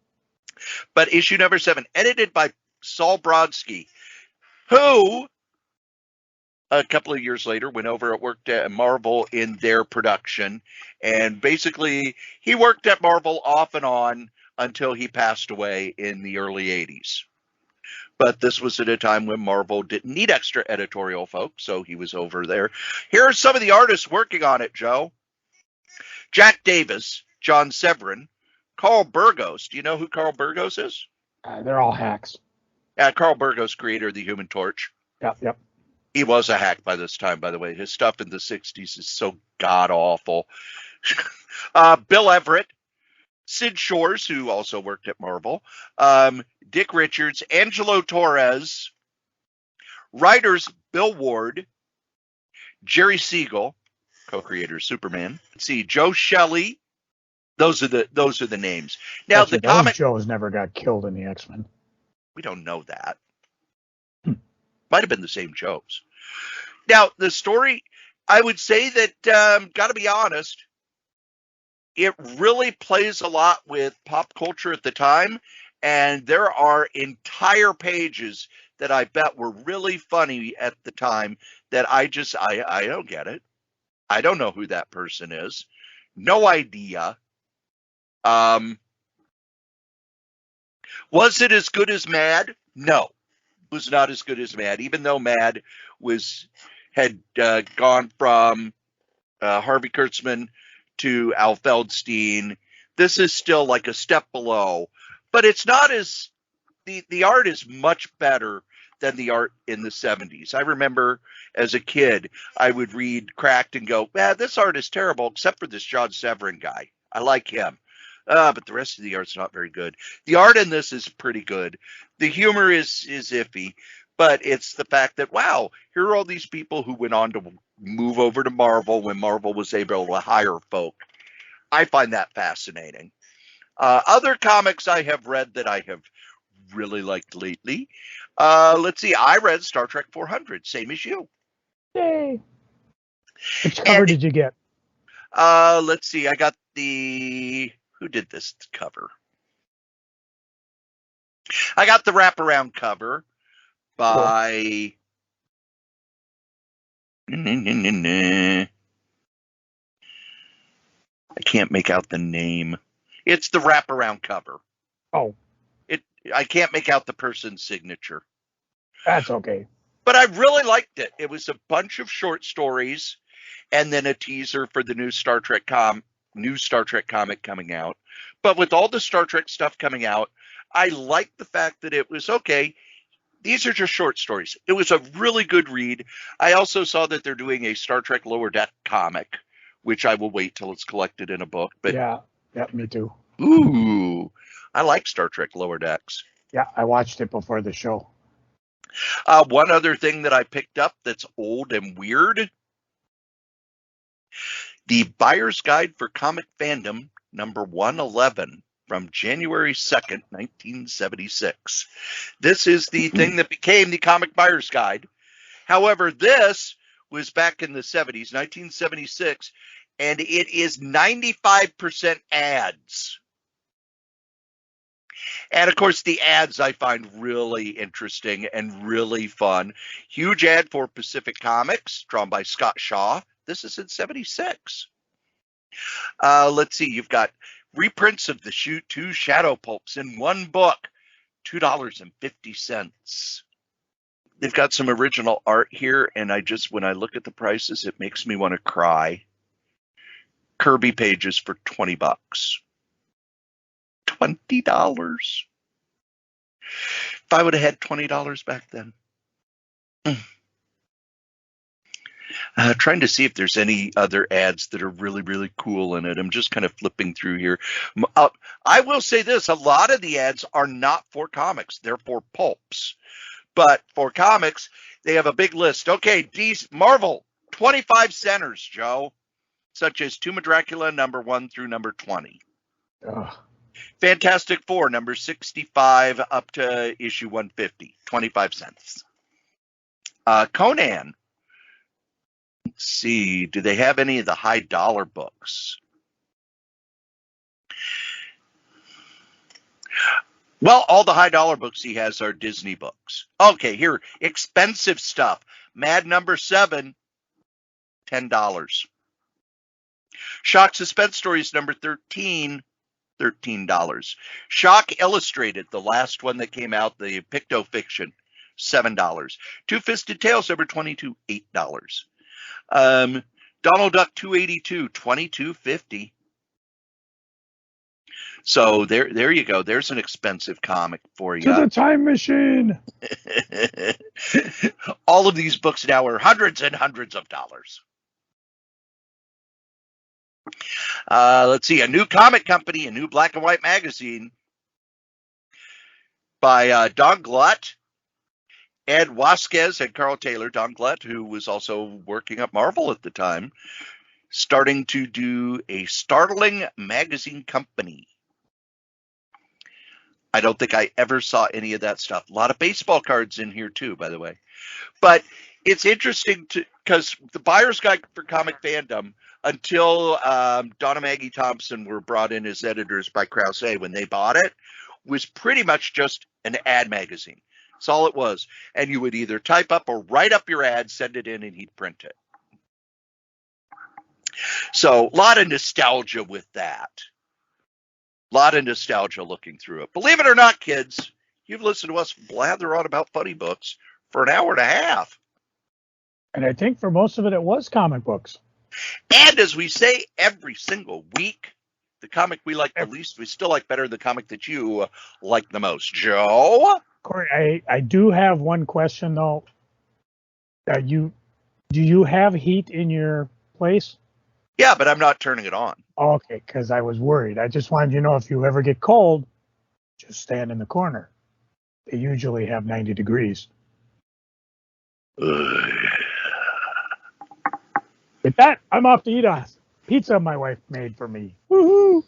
But issue number 7, edited by Sol Brodsky, who a couple of years later, went over and worked at Marvel in their production. And basically, he worked at Marvel off and on until he passed away in the early 80s. But this was at a time when Marvel didn't need extra editorial folks, so he was over there. Here are some of the artists working on it, Joe. Jack Davis, John Severin, Carl Burgos. Do you know who Carl Burgos is? They're all hacks. Carl Burgos, creator of the Human Torch. Yep. He was a hack by this time, by the way. His stuff in the 60s is so god-awful. Bill Everett, Sid Shores, who also worked at Marvel, Dick Richards, Angelo Torres, writers Bill Ward, Jerry Siegel, co-creator of Superman. Let's see, Joe Shelley. Those are the names. Now the comic Joes never got killed in the X-Men. We don't know that. Might have been the same Joes. Now the story, I would say that got to be honest, it really plays a lot with pop culture at the time, and there are entire pages that I bet were really funny at the time that I don't get it. I don't know who that person is. No idea. Was it as good as Mad? No, it was not as good as Mad, even though Mad had gone from Harvey Kurtzman to Al Feldstein. This is still like a step below, but it's not as the art is much better than the art in the 70s. I remember as a kid, I would read Cracked and go, this art is terrible, except for this John Severin guy. I like him. But the rest of the art's not very good. The art in this is pretty good. The humor is iffy, but it's the fact that, wow, here are all these people who went on to move over to Marvel when Marvel was able to hire folk. I find that fascinating. Other comics I have read that I have really liked lately. Let's see. I read Star Trek 400, same as you. Yay. Which cover did you get? Let's see. I got who did this cover? I got the wraparound cover by I can't make out the name. It's the wraparound cover. Oh. I can't make out the person's signature. That's okay. But I really liked it. It was a bunch of short stories and then a teaser for the new Star Trek comic coming out. But with all the Star Trek stuff coming out, I liked the fact that it was okay. These are just short stories. It was a really good read. I also saw that they're doing a Star Trek Lower Deck comic, which I will wait till it's collected in a book. But yeah, me too. Ooh, I like Star Trek Lower Decks. Yeah, I watched it before the show. One other thing that I picked up that's old and weird, the Buyer's Guide for Comic Fandom, number 111, from January 2nd, 1976. This is the thing that became the Comic Buyer's Guide. However, this was back in the 70s, 1976, and it is 95% ads. And of course, the ads I find really interesting and really fun. Huge ad for Pacific Comics, drawn by Scott Shaw. This is in 76. Let's see, you've got reprints of the two Shadow Pulps in one book, $2.50. They've got some original art here, and when I look at the prices, it makes me want to cry. Kirby pages for $20. $20. If I would have had $20 back then. Trying to see if there's any other ads that are really, really cool in it. I'm just kind of flipping through here. I will say this. A lot of the ads are not for comics. They're for pulps. But for comics, they have a big list. Okay, Marvel, 25 centers, Joe, such as Tomb of Dracula, number 1 through number 20. Ugh. Fantastic Four, number 65 up to issue 150, 25 cents. Conan. Let's see, do they have any of the high dollar books? Well, all the high dollar books he has are Disney books. Okay, here, expensive stuff. Mad number 7, $10. Shock Suspense Stories number 13, $13. Shock Illustrated, the last one that came out, the Picto Fiction, $7. Two Fisted Tales number 22, $8. Donald Duck 282, $22.50. So there you go. There's an expensive comic for you. To the time machine. All of these books now are hundreds and hundreds of dollars. Let's see. A new comic company, a new black and white magazine by Don Glutt, Ed Vasquez, and Carl Taylor. Don Glutt, who was also working at Marvel at the time, starting to do a startling magazine company. I don't think I ever saw any of that stuff. A lot of baseball cards in here too, by the way. But it's interesting because the buyer's guide for Comic Fandom, until Donna Maggie Thompson were brought in as editors by Krause when they bought it, was pretty much just an ad magazine. That's all it was. And you would either type up or write up your ad, send it in, and he'd print it. So a lot of nostalgia with that. A lot of nostalgia looking through it. Believe it or not, kids, you've listened to us blather on about funny books for an hour and a half. And I think for most of it, it was comic books. And as we say every single week, the comic we like the least, we still like better the comic that you like the most. Joe? Cory, I do have one question, though. Do you have heat in your place? Yeah, but I'm not turning it on. Okay, because I was worried. I just wanted you to know if you ever get cold, just stand in the corner. They usually have 90 degrees. With that, I'm off to eat a pizza my wife made for me. Woohoo!